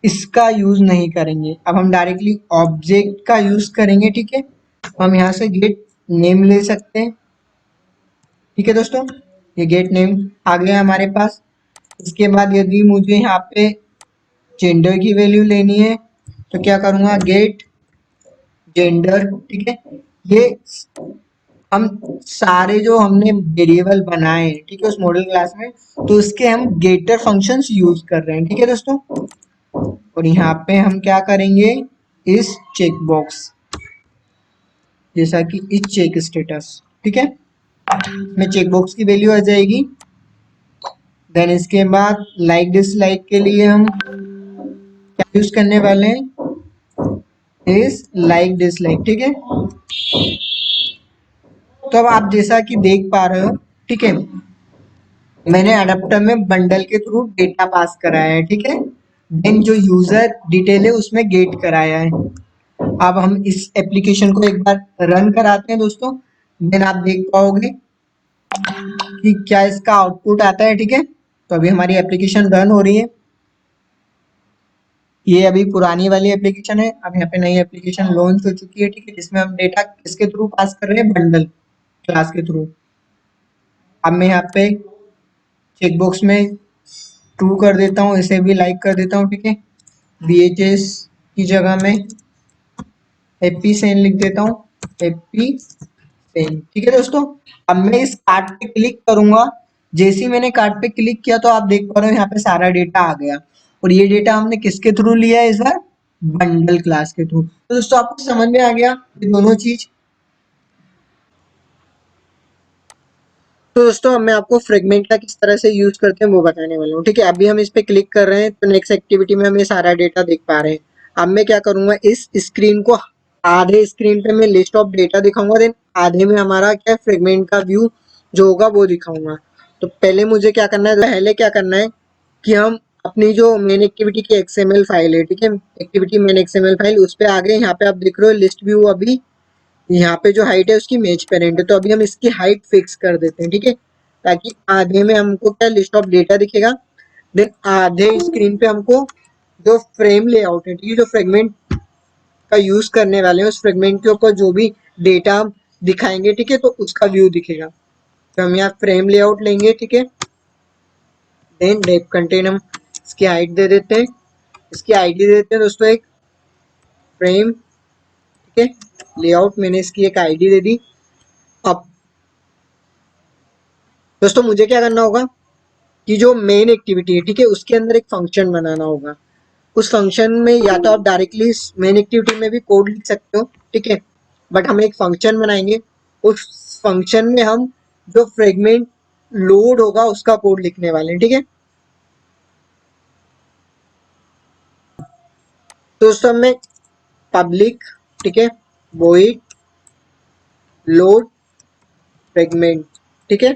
इसका यूज नहीं करेंगे, अब हम डायरेक्टली ऑब्जेक्ट का यूज करेंगे, ठीक है। हम यहाँ से गेट नेम ले सकते हैं, ठीक है दोस्तों, ये गेट नेम आ गया हमारे पास। इसके बाद यदि मुझे यहाँ पे जेंडर की वैल्यू लेनी है तो क्या करूँगा, गेट जेंडर, ठीक है। ये हम सारे जो हमने वेरिएबल बनाए हैं, ठीक है, उस मॉडल क्लास में, तो इसके हम गेटर फंक्शंस यूज कर रहे हैं, ठीक है दोस्तों। और यहाँ पे हम क्या करेंगे, इस चेक बॉक्स, जैसा कि इस चेक स्टेटस, ठीक है, में चेक बॉक्स की वैल्यू आ जाएगी। देन इसके बाद लाइक डिसलाइक के लिए हम क्या यूज करने वाले हैं, इस लाइक डिसलाइक, ठीक है। तो अब आप जैसा कि देख पा रहे हो, ठीक है, मैंने अडेप्टर में बंडल के थ्रू डेटा पास कराया है, ठीक है। देन जो यूजर डिटेल है उसमें गेट कराया है। अब हम इस एप्लीकेशन को एक बार रन कराते हैं दोस्तों, देन आप देख पाओगे कि क्या इसका आउटपुट आता है, ठीक है। तो अभी हमारी एप्लीकेशन रन हो रही है। ये अभी पुरानी वाली एप्लीकेशन है, अब यहाँ पे नई एप्लीकेशन लॉन्च हो चुकी है, ठीक है, जिसमें हम डेटा किसके थ्रू पास कर रहे हैं, बंडल क्लास के थ्रू। अब मैं यहाँ पे चेकबॉक्स में ट्रू कर देता हूँ, इसे भी लाइक कर देता हूँ, ठीक है। बीएचएस की जगह में हैप्पी सेन लिख देता हूँ, हैप्पी सेन, ठीक है दोस्तों। अब मैं इस कार्ड पे क्लिक करूंगा, जैसे ही मैंने कार्ड पे क्लिक किया तो आप देख पा रहे हो यहाँ पे सारा डेटा आ गया। और ये डेटा हमने किसके थ्रू लिया है इस बार, बंडल क्लास के थ्रू। तो दोस्तों आपको समझ में आ गया ये दोनों चीज। तो दोस्तों अब मैं आपको फ्रेगमेंट का किस तरह से यूज करते हैं वो बताने वाला हूँ, ठीक है। अभी हम इस पे क्लिक कर रहे हैं तो नेक्स्ट एक्टिविटी में हम ये सारा डेटा देख पा रहे हैं। अब मैं क्या करूंगा, इस स्क्रीन को, आधे स्क्रीन पे मैं लिस्ट ऑफ डेटा दिखाऊंगा, देन आधे में हमारा क्या फ्रेगमेंट का व्यू जो होगा वो दिखाऊंगा। तो पहले मुझे क्या करना है, पहले क्या करना है कि हम अपनी जो मेन एक्टिविटी की एक्सएमएल फाइल है, ठीक है, एक्टिविटी मेन एक्सएमएल फाइल, उस पे आ गए। यहाँ पे आप देख रहे हो लिस्ट व्यू, अभी यहाँ पे जो हाइट है उसकी मैच पेरेंट है, तो अभी हम इसकी हाइट फिक्स कर देते हैं, ठीक है, ताकि आधे में हमको क्या लिस्ट ऑफ डेटा दिखेगा। देन आधे स्क्रीन पे हमको जो फ्रेम लेआउट है, ठीक है, जो फ्रेगमेंट का यूज करने वाले हैं उस फ्रेगमेंट के ऊपर जो भी डेटा हम दिखाएंगे, ठीक है, तो उसका व्यू दिखेगा। तो हम यहाँ फ्रेम लेआउट लेंगे, ठीक है। देन डेप कंटेन हम इसकी हाइट दे देते हैं, इसकी आईडी दे देते हैं दोस्तों एक फ्रेम, ठीक है, लेआउट, मैंने इसकी एक आईडी दे दी। अब दोस्तों मुझे क्या करना होगा कि जो मेन एक्टिविटी है, ठीक है, उसके अंदर एक फंक्शन बनाना होगा। उस फंक्शन में या तो आप डायरेक्टली मेन एक्टिविटी में भी कोड लिख सकते हो, ठीक है, बट हम एक फंक्शन बनाएंगे। उस फंक्शन में हम जो फ्रेगमेंट लोड होगा उसका कोड लिखने वाले हैं, ठीक है। तो उस समय पब्लिक, ठीक है, वॉइड लोड फ्रेगमेंट, ठीक है,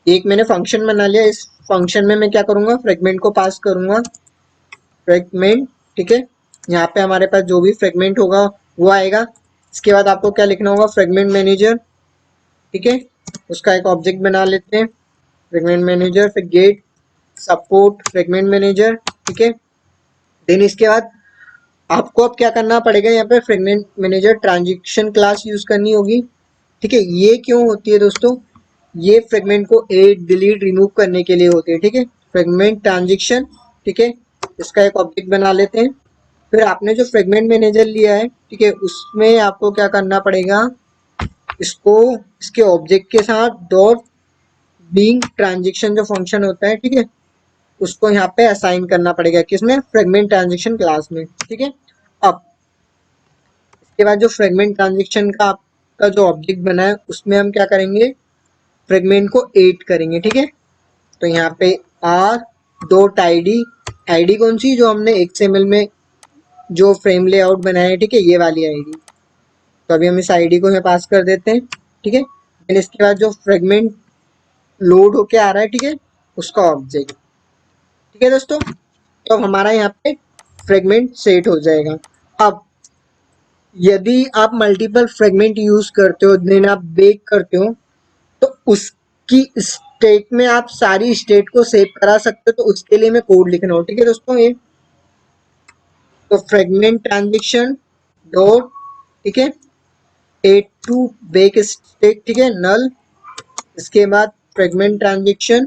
एक मैंने फंक्शन बना लिया। इस फंक्शन में मैं क्या करूंगा, फ्रेगमेंट को पास करूंगा, फ्रेगमेंट, ठीक है। यहाँ पे हमारे पास जो भी फ्रेगमेंट होगा वो आएगा। इसके बाद आपको क्या लिखना होगा, फ्रेगमेंट मैनेजर, ठीक है, उसका एक ऑब्जेक्ट बना लेते हैं, फ्रेगमेंट मैनेजर, फिर गेट सपोर्ट फ्रेगमेंट मैनेजर, ठीक है। देन इसके बाद आपको अब क्या करना पड़ेगा, यहाँ पे fragment manager transaction class use करनी होगी, ठीक है। ये क्यों होती है दोस्तों, ये फ्रेगमेंट को एड डिलीट रिमूव करने के लिए होती है, ठीक है, फ्रेगमेंट ट्रांजेक्शन, ठीक है। इसका एक ऑब्जेक्ट बना लेते हैं। फिर आपने जो फ्रेगमेंट मैनेजर लिया है, ठीक है, उसमें आपको क्या करना पड़ेगा, इसको इसके ऑब्जेक्ट के साथ डॉट बीइंग ट्रांजेक्शन जो फंक्शन होता है, ठीक है, उसको यहाँ पे असाइन करना पड़ेगा, किसमें, फ्रेगमेंट ट्रांजेक्शन क्लास में, ठीक है। अब इसके बाद जो फ्रेगमेंट ट्रांजेक्शन का आपका जो ऑब्जेक्ट बना है उसमें हम क्या करेंगे, फ्रेगमेंट को एड करेंगे, ठीक है। तो यहाँ पे आर डॉट आईडी, आईडी कौन सी, जो हमने XML में जो फ्रेम लेआउट बनाया है, ठीक है, ये वाली आईडी। तो अभी हम इस आईडी को यहाँ पास कर देते हैं, ठीक है। फिर इसके बाद जो फ्रेगमेंट लोड होके आ रहा है, ठीक है, उसका ऑब्जेक्ट, ठीक है दोस्तों। तो अब हमारा यहाँ पे फ्रेगमेंट सेट हो जाएगा। अब यदि आप मल्टीपल फ्रेगमेंट यूज करते हो, देन आप बेक करते हो, तो उसकी स्टेट में आप सारी स्टेट को सेव करा सकते हो। तो उसके लिए मैं कोड लिख रहा हूँ, ठीक है दोस्तों। ये तो फ्रेगमेंट ट्रांजेक्शन डॉट, ठीक है, एट टू बेक स्टेट, ठीक है, नल। इसके बाद fragment transaction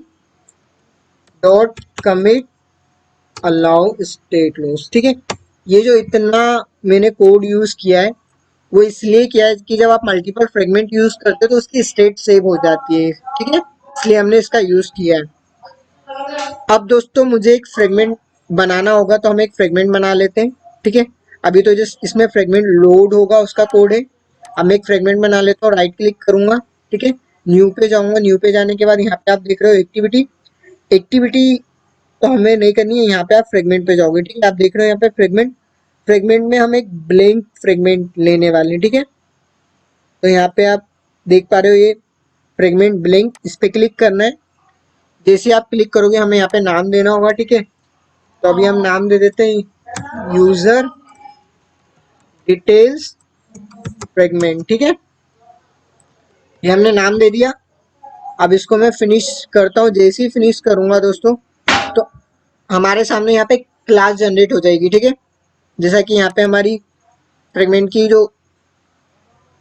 dot commit allow state loss, ठीक है। ये जो इतना मैंने कोड यूज किया है, वो इसलिए किया है कि जब आप मल्टीपल फ्रेगमेंट यूज करते हो तो उसकी स्टेट सेव हो जाती है, ठीक है, इसलिए हमने इसका यूज किया है। अब दोस्तों मुझे एक फ्रेगमेंट बनाना होगा, तो हम एक फ्रेगमेंट बना लेते हैं, ठीक है। अभी तो जिस इसमें फ्रेगमेंट लोड होगा उसका कोड है। अब मैं एक फ्रेगमेंट बना लेता हूँ, राइट क्लिक करूंगा, ठीक है, न्यू पे जाऊंगा। न्यू पे जाने के बाद यहाँ पे आप देख रहे हो एक्टिविटी, एक्टिविटी तो हमें नहीं करनी है, यहाँ पे आप फ्रेगमेंट पे जाओगे, ठीक है। आप देख रहे हो यहाँ पे फ्रेगमेंट, फ्रेगमेंट में हम एक ब्लैंक फ्रेगमेंट लेने वाले हैं, ठीक है। तो यहाँ पे आप देख पा रहे हो ये फ्रेगमेंट ब्लैंक, इस पे क्लिक करना है। जैसे आप क्लिक करोगे हमें यहाँ पे नाम देना होगा, ठीक है। तो अभी हम नाम दे देते हैं यूजर डिटेल्स फ्रेगमेंट, ठीक है। ये हमने नाम दे दिया। अब इसको मैं फिनिश करता हूँ। जैसे ही फिनिश करूंगा दोस्तों, तो हमारे सामने यहाँ पे क्लास जनरेट हो जाएगी, ठीक है। जैसा कि यहाँ पे हमारी फ्रेगमेंट की जो,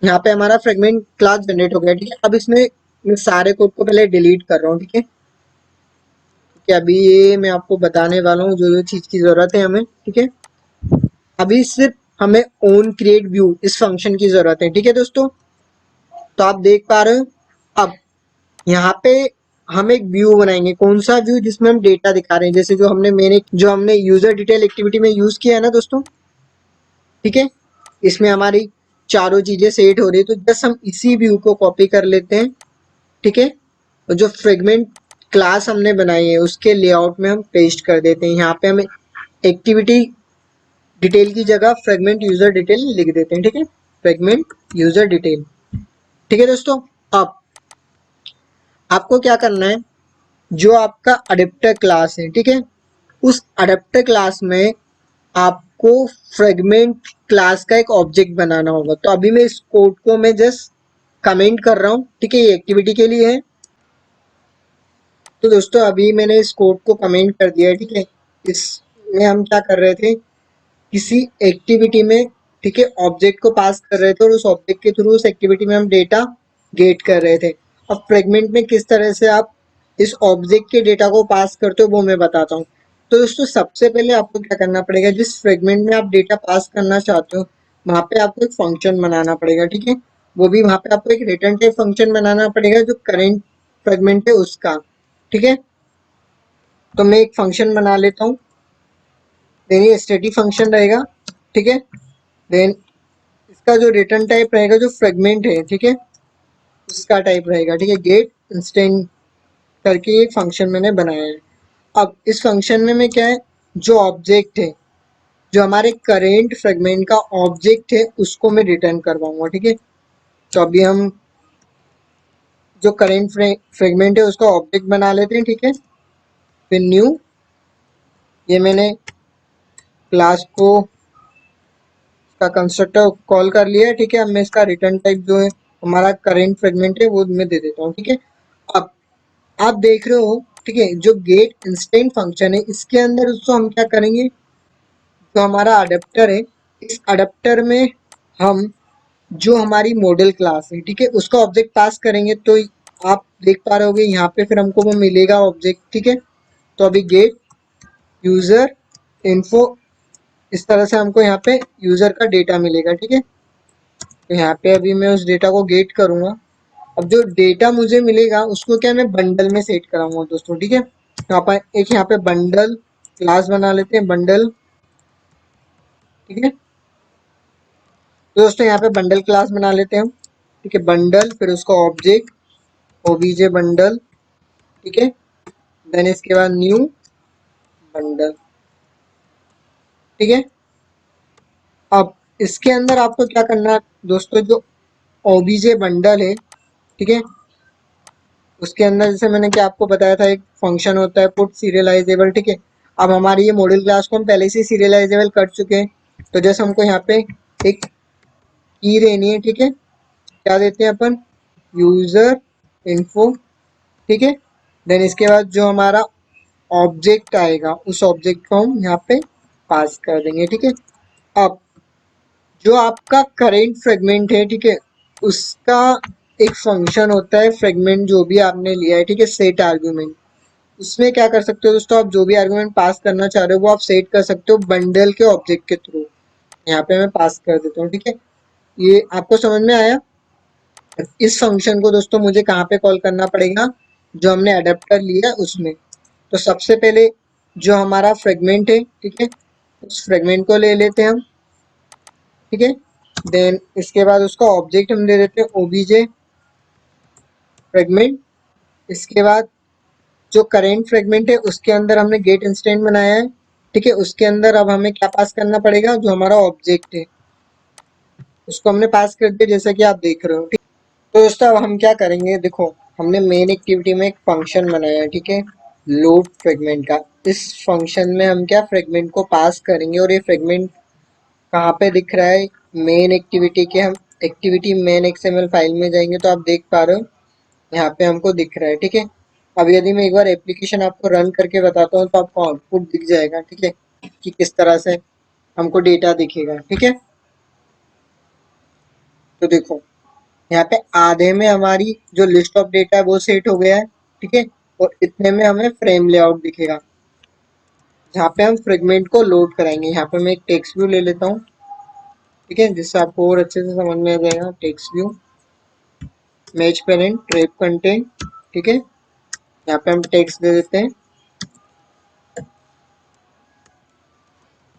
यहाँ पे हमारा फ्रेगमेंट क्लास जनरेट हो गया, ठीक है। अब इसमें मैं सारे कोड को पहले डिलीट कर रहा हूँ, ठीक है। कि अभी ये मैं आपको बताने वाला हूँ जो जो चीज की जरूरत है हमें, ठीक है। अभी सिर्फ हमें ओन क्रिएट व्यू इस फंक्शन की जरूरत है, ठीक है दोस्तों। तो आप देख पा रहे हो, अब यहाँ पे हम एक व्यू बनाएंगे। कौन सा व्यू? जिसमें हम डेटा दिखा रहे हैं, जैसे जो हमने यूजर डिटेल एक्टिविटी में यूज किया है ना दोस्तों, ठीक है। इसमें हमारी चारों चीजें सेट हो रही है, तो जस्ट हम इसी व्यू को कॉपी कर लेते हैं, ठीक है। और जो फ्रेगमेंट क्लास हमने बनाई है उसके लेआउट में हम पेस्ट कर देते हैं। यहाँ पे हम एक्टिविटी डिटेल की जगह फ्रेगमेंट यूजर डिटेल लिख देते हैं, ठीक है। फ्रेगमेंट यूजर डिटेल, ठीक है दोस्तों। अब आपको क्या करना है, जो आपका अडेप्टर क्लास है, ठीक है, उस अडेप्टर क्लास में आपको फ्रेगमेंट क्लास का एक ऑब्जेक्ट बनाना होगा। तो अभी मैं इस कोड को मैं जस्ट कमेंट कर रहा हूँ, ठीक है, ये एक्टिविटी के लिए है। तो दोस्तों अभी मैंने इस कोड को कमेंट कर दिया है, ठीक है। इसमें हम क्या कर रहे थे, किसी एक्टिविटी में, ठीक है, ऑब्जेक्ट को पास कर रहे थे और उस ऑब्जेक्ट के थ्रू उस एक्टिविटी में हम डेटा गेट कर रहे थे। अब फ्रेगमेंट में किस तरह से आप इस ऑब्जेक्ट के डेटा को पास करते हो वो मैं बताता हूँ। तो दोस्तों सबसे पहले आपको क्या करना पड़ेगा, जिस फ्रेगमेंट में आप डेटा पास करना चाहते हो वहाँ पे आपको एक फंक्शन बनाना पड़ेगा, ठीक है। वो भी वहाँ पे आपको एक रिटर्न टाइप फंक्शन बनाना पड़ेगा जो करेंट फ्रेगमेंट है उसका, ठीक है। तो मैं एक फंक्शन बना लेता हूँ। देन ये स्टैटिक फंक्शन रहेगा, ठीक है। देन इसका जो रिटर्न टाइप रहेगा, जो फ्रेगमेंट है, ठीक है, उसका टाइप रहेगा, ठीक है, गेट इंस्टेंट करके एक फंक्शन मैंने बनाया है। अब इस फंक्शन में मैं क्या है, जो ऑब्जेक्ट है, जो हमारे करेंट फ्रेगमेंट का ऑब्जेक्ट है उसको मैं रिटर्न करवाऊंगा, ठीक है। तो अभी हम जो करेंट फ्रेगमेंट है उसका ऑब्जेक्ट बना लेते हैं, ठीक है। फिर न्यू, ये मैंने क्लास को का कंस्ट्रक्टर कॉल कर लिया है, ठीक है। अब मैं इसका रिटर्न टाइप जो है हमारा करेंट फ्रेगमेंट है वो मैं दे देता हूँ, ठीक है। अब आप देख रहे हो, ठीक है, जो गेट इंस्टेंट फंक्शन है इसके अंदर उसको हम क्या करेंगे, जो हमारा अडेप्टर है, इस अडेप्टर में हम जो हमारी मॉडल क्लास है, ठीक है, उसका ऑब्जेक्ट पास करेंगे। तो आप देख पा रहे होगे यहाँ पे फिर हमको वो मिलेगा ऑब्जेक्ट, ठीक है। तो अभी गेट यूजर इन्फो, इस तरह से हमको यहाँ पे यूजर का डेटा मिलेगा, ठीक है। तो यहाँ पे अभी मैं उस डेटा को गेट करूंगा। अब जो डेटा मुझे मिलेगा उसको क्या मैं बंडल में सेट कराऊंगा दोस्तों, ठीक है। तो आप एक यहाँ पे बंडल क्लास बना लेते हैं, बंडल, ठीक है। तो दोस्तों यहाँ पे बंडल क्लास बना लेते हैं हम, ठीक है, बंडल, फिर उसका ऑब्जेक्ट ओबीजे बंडल, ठीक है। देन इसके बाद न्यू, बंडल, ठीक है। अब इसके अंदर आपको क्या करना है दोस्तों, जो ओबीजे बंडल है, ठीक है, उसके अंदर जैसे मैंने क्या आपको बताया था, एक फंक्शन होता है पुट सीरियलाइजेबल, ठीक है। अब हमारी ये मॉड्यूल क्लास को हम पहले से सीरियलाइजेबल कर चुके हैं, तो जैसे हमको यहाँ पे एक की देनी है, ठीक है। क्या देते हैं अपन, यूजर इन्फो, ठीक है। देन इसके बाद जो हमारा ऑब्जेक्ट आएगा उस ऑब्जेक्ट को हम यहाँ पे पास कर देंगे, ठीक है। अब जो आपका करेंट फ्रेगमेंट है, ठीक है, उसका एक फंक्शन होता है फ्रेगमेंट जो भी आपने लिया है, ठीक है, सेट आर्ग्यूमेंट। उसमें क्या कर सकते हो दोस्तों, आप जो भी आर्गुमेंट पास करना चाह रहे हो वो आप सेट कर सकते हो बंडल के ऑब्जेक्ट के थ्रू। यहाँ पे मैं पास कर देता हूँ, ठीक है। ये आपको समझ में आया। इस फंक्शन को दोस्तों मुझे कहाँ पे कॉल करना पड़ेगा, जो हमने अडेप्टर लिया है उसमें। तो सबसे पहले जो हमारा फ्रेगमेंट है, ठीक है, उस फ्रेगमेंट को ले लेते हैं हम, ठीक है। देन इसके बाद उसका ऑब्जेक्ट हम दे देते हैं ओबीजे फ्रेगमेंट। इसके बाद जो करेंट फ्रेगमेंट है उसके अंदर हमने गेट इंस्टेंट बनाया है, ठीक है। उसके अंदर अब हमें क्या पास करना पड़ेगा, जो हमारा ऑब्जेक्ट है उसको हमने पास कर दिया, जैसा कि आप देख रहे हो, ठीक। तो दोस्तों अब हम क्या करेंगे, देखो हमने मेन एक्टिविटी में एक फंक्शन बनाया है, ठीक है, लोड फ्रेगमेंट का। इस फंक्शन में हम क्या फ्रेगमेंट को पास करेंगे, और ये फ्रेगमेंट कहाँ पे दिख रहा है, मेन एक्टिविटी के, हम एक्टिविटी मेन एक्सएमएल फाइल में जाएंगे तो आप देख पा रहे हो यहाँ पे हमको दिख रहा है, ठीक है। अब यदि मैं एक बार एप्लीकेशन आपको रन करके बताता हूँ तो आपको आउटपुट दिख जाएगा, ठीक है, कि किस तरह से हमको डेटा दिखेगा, ठीक है। तो देखो यहाँ पे आधे में हमारी जो लिस्ट ऑफ डेटा है वो सेट हो गया है, ठीक है, और इतने में हमें फ्रेम लेआउट दिखेगा जहाँ पे हम फ्रेगमेंट को लोड कराएंगे। यहाँ पे मैं एक टेक्स्ट व्यू ले लेता हूँ, ठीक है, जिससे आपको और अच्छे से समझ में आ जाएगा। Text view, match parent, trap content, ठीक है। यहाँ पे हम टेक्स्ट दे देते हैं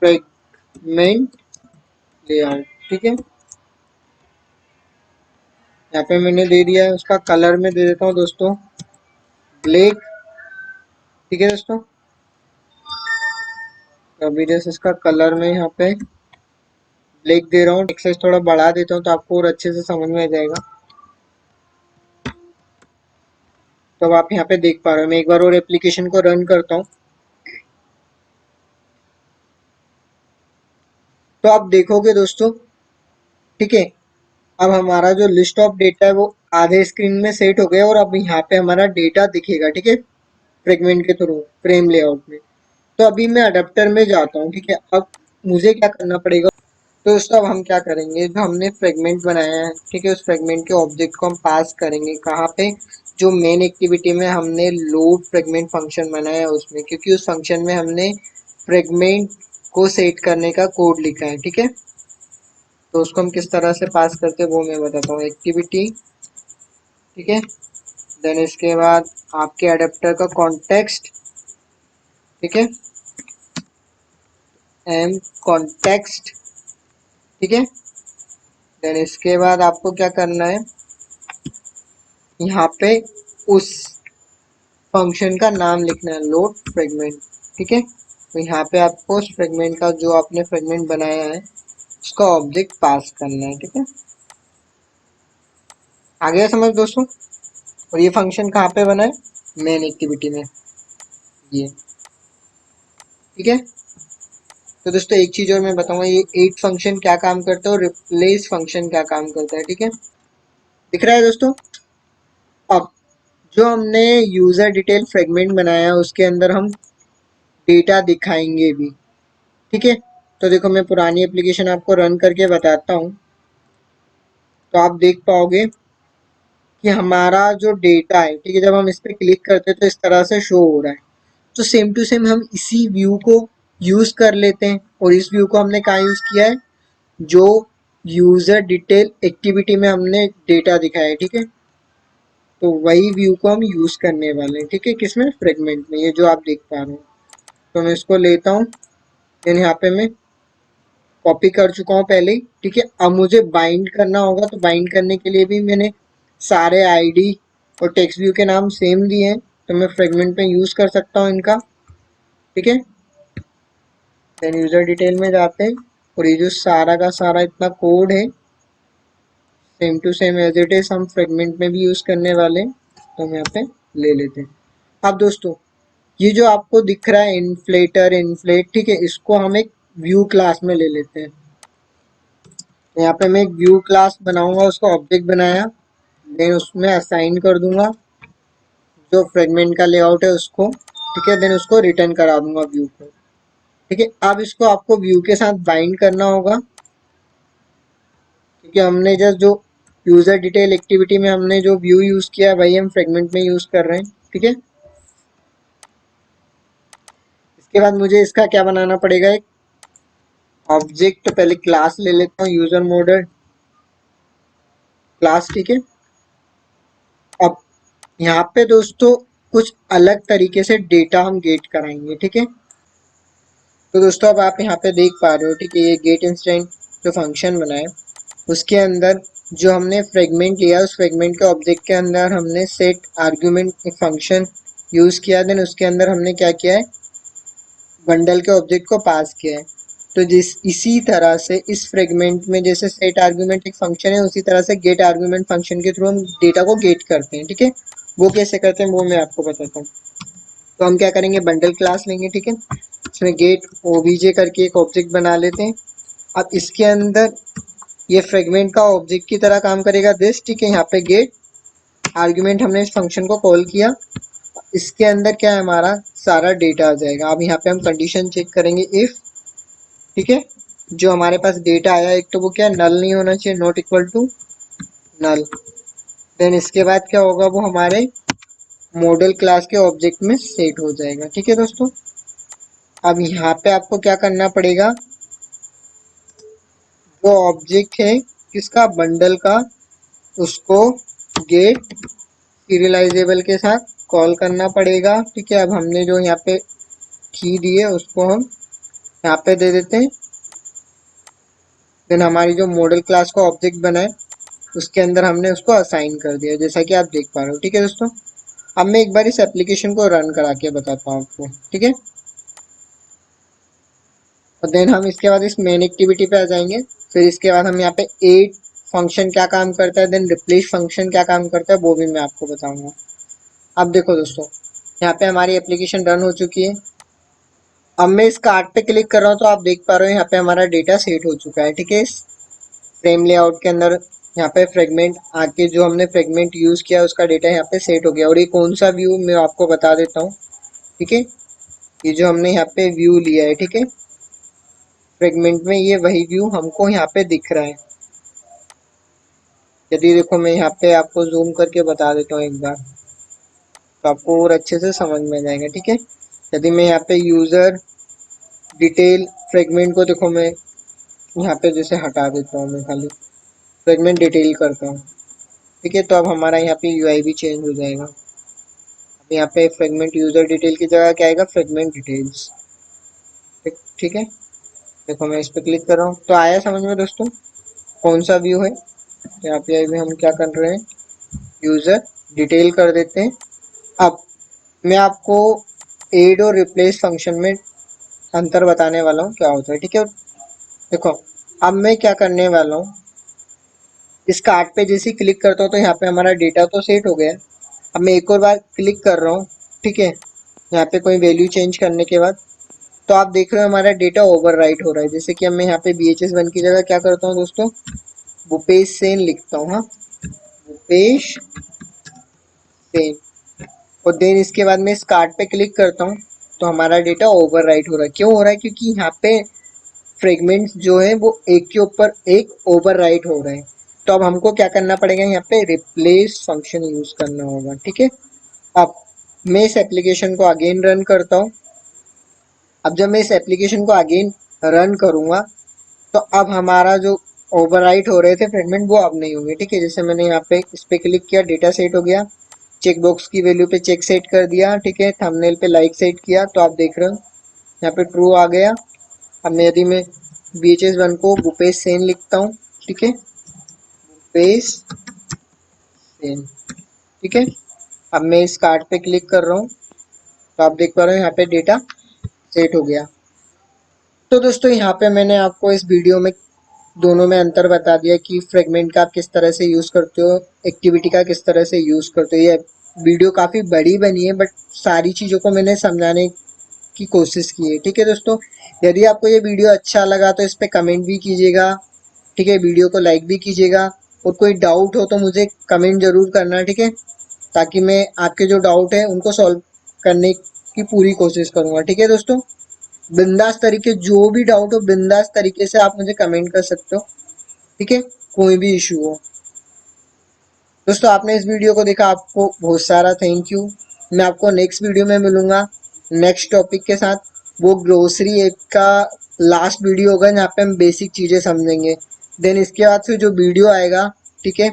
फ्रेगमेंट लेआउट, ठीक है। यहाँ पे मैंने दे दिया है, उसका कलर में दे देता हूँ दोस्तों ब्लैक, ठीक है दोस्तों। तो अभी जैसे इसका कलर में यहाँ पे ब्लैक दे रहा हूँ, टेक्स्ट साइज थोड़ा बढ़ा देता हूँ तो आपको और अच्छे से समझ में आ जाएगा। तो अब आप यहाँ पे देख पा रहे हो, मैं एक बार और एप्लीकेशन को रन करता हूँ तो आप देखोगे दोस्तों, ठीक है, अब हमारा जो लिस्ट ऑफ डेटा है वो आधे स्क्रीन में सेट हो गया और अब यहाँ पे हमारा डेटा दिखेगा, ठीक है, फ्रेगमेंट के थ्रू फ्रेम लेआउट में। तो अभी मैं अडेप्टर में जाता हूँ, ठीक है। अब मुझे क्या करना पड़ेगा, तो दोस्तों अब हम क्या करेंगे, जो हमने फ्रेगमेंट बनाया है, ठीक है, उस फ्रेगमेंट के ऑब्जेक्ट को हम पास करेंगे कहाँ पे, जो मेन एक्टिविटी में हमने लोड फ्रेगमेंट फंक्शन बनाया है उसमें, क्योंकि उस फंक्शन में हमने फ्रेगमेंट को सेट करने का कोड लिखा है, ठीक है। तो उसको हम किस तरह से पास करते हैं वो मैं बताता हूँ। एक्टिविटी, ठीक है, देन इसके बाद आपके अडेप्टर का कॉन्टेक्स्ट, ठीक है, एम कॉन्टेक्स्ट, ठीक है। देन इसके बाद आपको क्या करना है, यहाँ पे उस फंक्शन का नाम लिखना है, लोड फ्रेगमेंट, ठीक है। तो यहाँ पे आपको उस फ्रेगमेंट का, जो आपने फ्रेगमेंट बनाया है उसका ऑब्जेक्ट पास करना है, ठीक है। आ गया समझ दोस्तों। और ये फंक्शन कहाँ पे बना है, मेन एक्टिविटी में, ये, ठीक है। तो दोस्तों एक चीज और मैं बताऊंगा, ये एट फंक्शन क्या काम करता है और रिप्लेस फंक्शन क्या काम करता है, ठीक है। दिख रहा है दोस्तों। अब जो हमने यूजर डिटेल फ्रेगमेंट बनाया है उसके अंदर हम डेटा दिखाएंगे भी, ठीक है। तो देखो मैं पुरानी एप्लीकेशन आपको रन करके बताता हूँ तो आप देख पाओगे कि हमारा जो डेटा है, ठीक है, जब हम इस पर क्लिक करते हैं तो इस तरह से शो हो रहा है। तो सेम टू सेम हम इसी व्यू को यूज कर लेते हैं, और इस व्यू को हमने कहाँ यूज किया है, जो यूजर डिटेल एक्टिविटी में हमने डेटा दिखाया है, ठीक है। तो वही व्यू को हम यूज करने वाले हैं, ठीक है, किसमें, फ्रेगमेंट में, ये जो आप देख पा रहे हो। तो मैं इसको लेता हूँ, देन यहाँ पे मैं कॉपी कर चुका हूँ पहले ही, ठीक है। अब मुझे बाइंड करना होगा, तो बाइंड करने के लिए भी मैंने सारे आईडी और टेक्स्ट व्यू के नाम सेम दिए हैं, तो मैं फ्रेगमेंट में यूज कर सकता हूँ इनका, ठीक है। देन यूजर डिटेल में जाते हैं और ये जो सारा का सारा इतना कोड है same to same as it is हम फ्रेगमेंट में भी यूज करने वाले हैं, तो हम यहाँ पे ले लेते हैं। अब दोस्तों ये जो आपको दिख रहा है इन्फ्लेटर इन्फ्लेट, ठीक है, इसको हम एक व्यू क्लास में ले लेते हैं। तो यहाँ पे मैं एक व्यू क्लास बनाऊंगा, उसका ऑब्जेक्ट बनाया, देन उसमें असाइन कर दूंगा जो फ्रेगमेंट का लेआउट है उसको, ठीक है, देन उसको रिटर्न करा दूंगा व्यू को। ठीक है, अब इसको आपको व्यू के साथ बाइंड करना होगा, क्योंकि हमने जस्ट जो यूजर डिटेल एक्टिविटी में हमने जो व्यू यूज किया है वही हम फ्रेगमेंट में यूज कर रहे हैं। ठीक है, इसके बाद मुझे इसका क्या बनाना पड़ेगा, एक ऑब्जेक्ट, पहले क्लास ले लेता हूँ, यूजर मॉडल क्लास। ठीक है, अब यहाँ पे दोस्तों कुछ अलग तरीके से डेटा हम गेट कराएंगे। ठीक है, तो दोस्तों अब आप यहाँ पे देख पा रहे हो, ठीक है, ये गेट इंस्टेंट जो फंक्शन बनाए उसके अंदर जो हमने फ्रेगमेंट लिया उस फ्रेगमेंट के ऑब्जेक्ट के अंदर हमने सेट आर्ग्यूमेंट एक फंक्शन यूज किया, देन उसके अंदर हमने क्या किया है, बंडल के ऑब्जेक्ट को पास किया है। तो जिस इसी तरह से इस फ्रेगमेंट में जैसे सेट आर्ग्यूमेंट एक फंक्शन है, उसी तरह से गेट आर्ग्यूमेंट फंक्शन के थ्रू हम डेटा को गेट करते हैं। ठीक है, वो कैसे करते हैं वो मैं आपको बताता हूँ। तो हम क्या करेंगे, बंडल क्लास लेंगे, ठीक है, इसमें गेट ओबीजे करके एक ऑब्जेक्ट बना लेते हैं। अब इसके अंदर ये फ्रेगमेंट का ऑब्जेक्ट की तरह काम करेगा दिस, ठीक है, यहाँ पे गेट आर्ग्यूमेंट हमने इस फंक्शन को कॉल किया, इसके अंदर क्या है, हमारा सारा डेटा आ जाएगा। अब यहाँ पे हम कंडीशन चेक करेंगे इफ, ठीक है, जो हमारे पास डेटा आया एक तो वो क्या नल नहीं होना चाहिए, not equal to null. Then इसके बाद क्या होगा, वो हमारे मॉडल क्लास के ऑब्जेक्ट में सेट हो जाएगा। ठीक है दोस्तों, अब यहाँ पे आपको क्या करना पड़ेगा, जो ऑब्जेक्ट है किसका, बंडल का, उसको गेट सीरियलाइजेबल के साथ कॉल करना पड़ेगा। ठीक है, अब हमने जो यहाँ पे की दी है उसको हम यहाँ पे दे देते हैं। देन हमारी जो मॉडल क्लास का ऑब्जेक्ट बना है उसके अंदर हमने उसको असाइन कर दिया, जैसा कि आप देख पा रहे हो। ठीक है दोस्तों, अब मैं एक बार इस एप्लीकेशन को रन करा के बताता हूँ आपको। ठीक है, और देन हम इसके बाद इस मेन एक्टिविटी पे आ जाएंगे। फिर इसके बाद हम यहाँ पे एड फंक्शन क्या काम करता है, देन रिप्लेस फंक्शन क्या काम करता है वो भी मैं आपको बताऊंगा। अब देखो दोस्तों, यहाँ पे हमारी एप्लीकेशन रन हो चुकी है। अब मैं इस कार्ड पे क्लिक कर रहा हूँ तो आप देख पा रहे हो यहाँ पे हमारा डेटा सेट हो चुका है। ठीक है, इस फ्रेम लेआउट के अंदर यहाँ पे फ्रेगमेंट आके जो हमने फ्रेगमेंट यूज किया उसका डेटा यहाँ पे सेट हो गया। और ये कौन सा व्यू मैं आपको बता देता हूँ। ठीक है, ये जो हमने यहाँ पे व्यू लिया है, ठीक है, फ्रेगमेंट में ये वही व्यू हमको यहाँ पे दिख रहा है। यदि देखो मैं यहाँ पे आपको जूम करके बता देता हूँ एक बार, तो आपको और अच्छे से समझ में आ जाएगा। ठीक है, यदि मैं यहाँ पे यूजर डिटेल फ्रेगमेंट को देखो, मैं यहाँ पे जैसे हटा देता हूँ, मैं खाली फ्रेगमेंट डिटेल करता हूँ। ठीक है, तो अब हमारा यहाँ पे यूआई भी चेंज हो जाएगा। अब यहाँ पे फ्रेगमेंट यूजर डिटेल की जगह क्या आएगा, फ्रेगमेंट डिटेल्स। ठीक है, देखो मैं इस पे क्लिक कर रहा हूँ तो आया समझ में दोस्तों कौन सा व्यू है। तो यहाँ पे अभी हम क्या कर रहे हैं, यूजर डिटेल कर देते हैं। अब मैं आपको एड और रिप्लेस फंक्शन में अंतर बताने वाला हूँ क्या होता है। ठीक है, देखो अब मैं क्या करने वाला हूँ, इस कार्ड पे जैसे ही क्लिक करता हूँ तो यहाँ पे हमारा डेटा तो सेट हो गया। अब मैं एक और बार क्लिक कर रहा हूँ, ठीक है, यहाँ पे कोई वैल्यू चेंज करने के बाद, तो आप देख रहे हो हमारा डेटा ओवर राइट हो रहा है। जैसे कि अब मैं यहाँ पे BHS1 की जगह क्या करता हूँ दोस्तों, भूपेश सेन लिखता हूँ। हाँ, भूपेश सेन, और देन इसके बाद मैं इस कार्ड पे क्लिक करता हूँ तो हमारा डेटा ओवर राइट हो रहा है। क्यों हो रहा है, क्योंकि यहाँ पे फ्रेगमेंट्स जो है वो एक के ऊपर एक ओवर राइट हो रहे हैं। तो अब हमको क्या करना पड़ेगा, यहाँ पे रिप्लेस फंक्शन यूज करना होगा। ठीक है, अब मैं इस एप्लीकेशन को अगेन रन करता हूँ। अब जब मैं इस एप्लीकेशन को अगेन रन करूँगा तो अब हमारा जो ओवरराइट हो रहे थे फ्रेगमेंट वो अब नहीं होंगे। ठीक है, जैसे मैंने यहाँ पे इस पे क्लिक किया, डेटा सेट हो गया, चेक बॉक्स की वैल्यू पे चेक सेट कर दिया, ठीक है, थंबनेल पे लाइक सेट किया, तो आप देख रहे हो यहाँ पे ट्रू आ गया। अब मैं यदि मैं BHS1 को भूपेश सेन लिखता हूँ, ठीक है, भूपेश सेन, ठीक है, अब मैं इस कार्ड पे क्लिक कर रहा हूँ तो आप देख पा रहे हो यहाँ पे डेटा सेट हो गया। तो दोस्तों यहाँ पे मैंने आपको इस वीडियो में दोनों में अंतर बता दिया कि फ्रेगमेंट का आप किस तरह से यूज़ करते हो, एक्टिविटी का किस तरह से यूज़ करते हो। ये वीडियो काफ़ी बड़ी बनी है बट सारी चीज़ों को मैंने समझाने की कोशिश की है। ठीक है दोस्तों, यदि आपको ये वीडियो अच्छा लगा तो इस पर कमेंट भी कीजिएगा। ठीक है, वीडियो को लाइक भी कीजिएगा और कोई डाउट हो तो मुझे कमेंट जरूर करना। ठीक है, ताकि मैं आपके जो डाउट है उनको सॉल्व करने की पूरी कोशिश करूँगा। ठीक है दोस्तों, बिंदास तरीके जो भी डाउट हो बिंदास तरीके से आप मुझे कमेंट कर सकते हो। ठीक है, कोई भी इशू हो। दोस्तों आपने इस वीडियो को देखा, आपको बहुत सारा थैंक यू। मैं आपको नेक्स्ट वीडियो में मिलूंगा नेक्स्ट टॉपिक के साथ। वो ग्रोसरी ऐप का लास्ट वीडियो होगा जहाँ पे हम बेसिक चीज़ें समझेंगे। देन इसके बाद फिर जो वीडियो आएगा, ठीक है,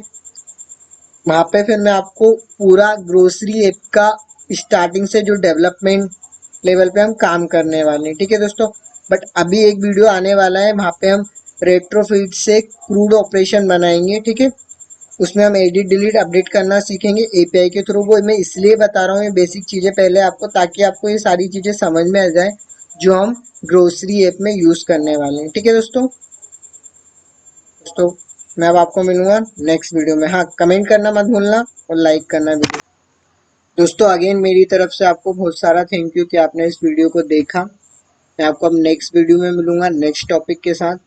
वहाँ पे फिर मैं आपको पूरा ग्रोसरी ऐप का स्टार्टिंग से जो डेवलपमेंट लेवल पे हम काम करने वाले हैं। ठीक है दोस्तों, बट अभी एक वीडियो आने वाला है वहाँ पे हम रेट्रोफिट से क्रूड ऑपरेशन बनाएंगे। ठीक है, उसमें हम एडिट डिलीट अपडेट करना सीखेंगे एपीआई के थ्रू। वो मैं इसलिए बता रहा हूँ ये बेसिक चीज़ें पहले आपको, ताकि आपको ये सारी चीज़ें समझ में आ जाए जो हम ग्रोसरी ऐप में यूज़ करने वाले हैं। ठीक है दोस्तों मैं अब आपको मिलूंगा नेक्स्ट वीडियो में। हाँ, कमेंट करना मत भूलना और लाइक करना भी। दोस्तों अगेन मेरी तरफ से आपको बहुत सारा थैंक यू कि आपने इस वीडियो को देखा। मैं आपको अब नेक्स्ट वीडियो में मिलूंगा नेक्स्ट टॉपिक के साथ।